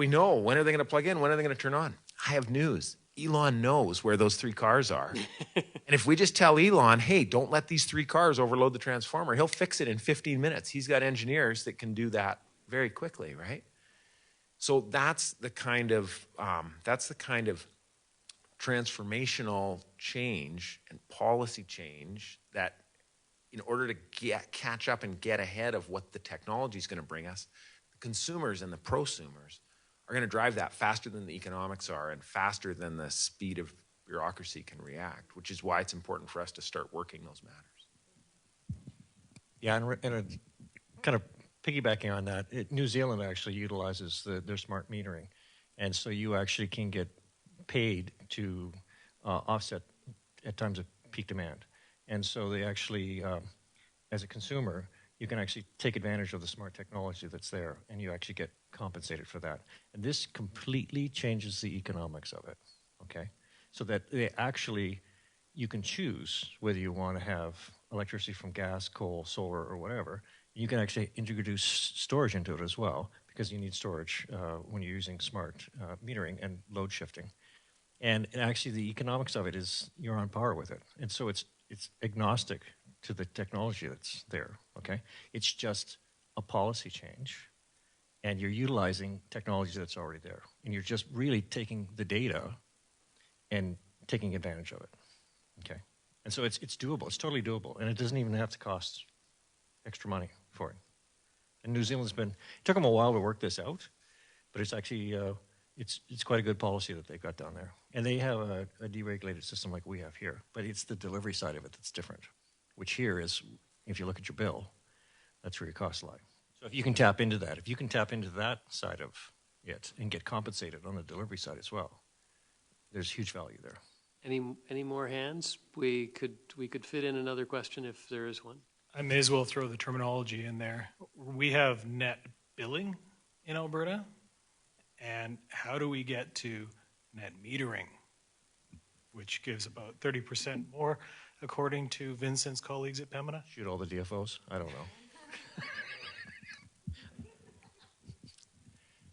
[SPEAKER 9] know? When are they going to plug in? When are they going to turn on? I have news. Elon knows where those 3 cars are. And if we just tell Elon, hey, don't let these 3 cars overload the transformer, he'll fix it in 15 minutes. He's got engineers that can do that very quickly, right? So that's the kind of transformational change and policy change that, in order to catch up and get ahead of what the technology is going to bring us, the consumers and the prosumers are going to drive that faster than the economics are and faster than the speed of bureaucracy can react, which is why it's important for us to start working those matters.
[SPEAKER 7] Yeah, and kind of piggybacking on that, New Zealand actually utilizes their smart metering. And so you actually can get paid to offset at times of peak demand. And so they actually, as a consumer, you can actually take advantage of the smart technology that's there, and you actually get compensated for that. And this completely changes the economics of it, okay? So that you can choose whether you want to have electricity from gas, coal, solar, or whatever. You can actually introduce storage into it as well, because you need storage when you're using smart metering and load shifting. And actually the economics of it is you're on par with it. And so it's agnostic to the technology that's there, okay? It's just a policy change, and you're utilizing technology that's already there. And you're just really taking the data and taking advantage of it, okay? And so it's doable, it's totally doable, and it doesn't even have to cost extra money for it. And New Zealand's it took them a while to work this out, but it's actually, it's quite a good policy that they've got down there. And they have a deregulated system like we have here, but it's the delivery side of it that's different, which here is, if you look at your bill, that's where your costs lie. So if you can tap into that, if you can tap into that side of it and get compensated on the delivery side as well, there's huge value there.
[SPEAKER 1] Any more hands? We could fit in another question if there is one.
[SPEAKER 10] I may as well throw the terminology in there. We have net billing in Alberta, and how do we get to net metering, which gives about 30% more, according to Vincent's colleagues at Pembina?
[SPEAKER 7] Shoot all the DFOs? I don't know.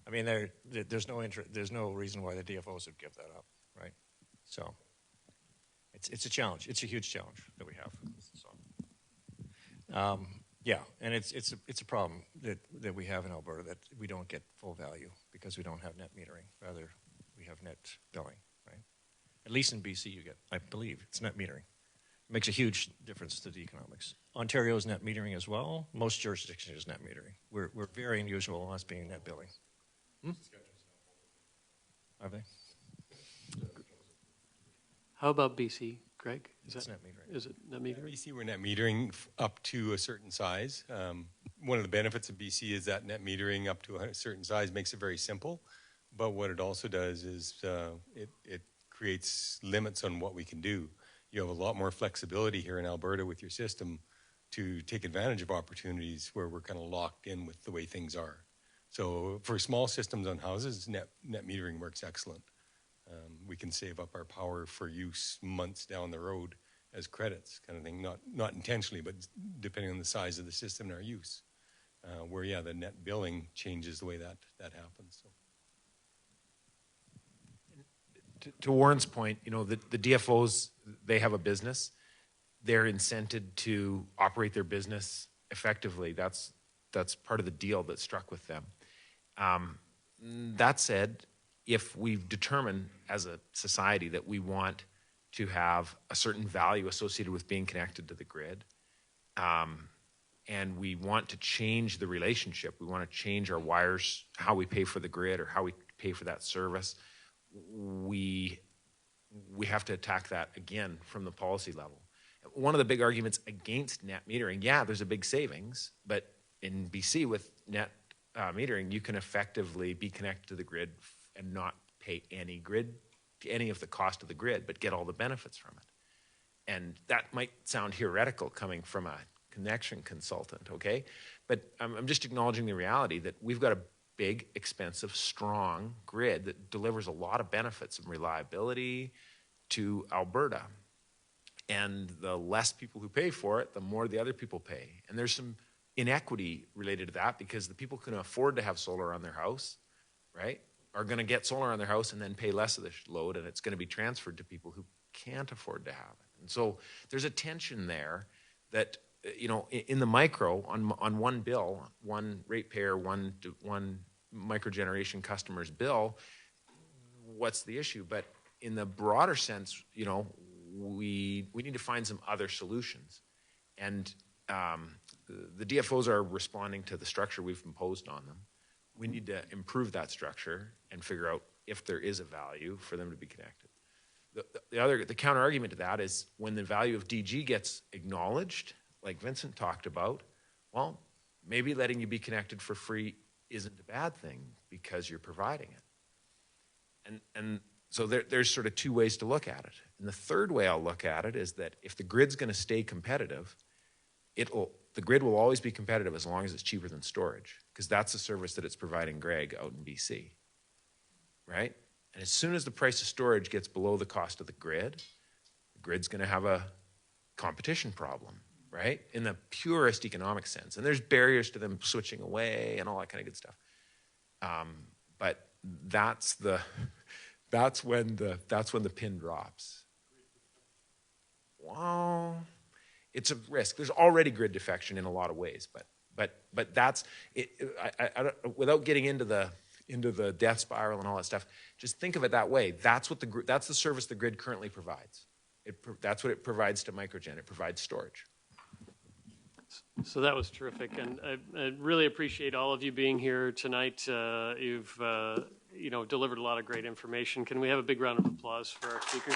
[SPEAKER 7] I mean, there's no reason why the DFOs would give that up, right? So it's a challenge. It's a huge challenge that we have. So, yeah, and it's a problem that we have in Alberta, that we don't get full value because we don't have net metering. Rather, we have net billing, right? At least in BC, you get, I believe, it's net metering. It makes a huge difference to the economics. Ontario's net metering as well. Most jurisdictions is net metering. We're very unusual on us being net billing. Are they?
[SPEAKER 1] How about BC, Greg?
[SPEAKER 7] Is that net metering?
[SPEAKER 1] Is it net metering?
[SPEAKER 8] BC, we're net metering up to a certain size. One of the benefits of BC is that net metering up to a certain size makes it very simple. But what it also does is it creates limits on what we can do. You have a lot more flexibility here in Alberta with your system to take advantage of opportunities where we're kind of locked in with the way things are. So for small systems on houses, net metering works excellent. We can save up our power for use months down the road as credits, kind of thing. Not intentionally, but depending on the size of the system and our use. Where, yeah, the net billing changes the way that happens. So.
[SPEAKER 9] to Warren's point, the DFOs, they have a business. They're incented to operate their business effectively. That's part of the deal that's struck with them. That said, if we've determined as a society that we want to have a certain value associated with being connected to the grid, and we want to change the relationship, we want to change our wires, how we pay for the grid or how we pay for that service, we have to attack that again from the policy level. One of the big arguments against net metering, yeah, there's a big savings, but in BC with net metering, you can effectively be connected to the grid and not pay any of the cost of the grid, but get all the benefits from it. And that might sound heretical coming from a connection consultant, okay? But I'm just acknowledging the reality that we've got a big, expensive, strong grid that delivers a lot of benefits and reliability to Alberta. And the less people who pay for it, the more the other people pay. And there's some inequity related to that because the people who can afford to have solar on their house, right, are going to get solar on their house and then pay less of the load, and it's going to be transferred to people who can't afford to have it. And so there's a tension there that, in the micro, on one bill, one ratepayer, one microgeneration customer's bill, what's the issue? But in the broader sense, we need to find some other solutions. And the DFOs are responding to the structure we've imposed on them. We need to improve that structure and figure out if there is a value for them to be connected. The counter argument to that is when the value of DG gets acknowledged, like Vincent talked about, well, maybe letting you be connected for free isn't a bad thing because you're providing it. And so there's sort of two ways to look at it. And the third way I'll look at it is that if the grid's going to stay competitive, the grid will always be competitive as long as it's cheaper than storage, because that's the service that it's providing Greg out in BC, right? And as soon as the price of storage gets below the cost of the grid's going to have a competition problem, right? In the purest economic sense. And there's barriers to them switching away and all that kind of good stuff. But that's when the pin drops. Well, it's a risk. There's already grid defection in a lot of ways, but that's it. Without getting into the death spiral and all that stuff, just think of it that way. That's the service the grid currently provides. That's what it provides to microgen. It provides storage.
[SPEAKER 1] So that was terrific, and I really appreciate all of you being here tonight. You've delivered a lot of great information. Can we have a big round of applause for our speakers?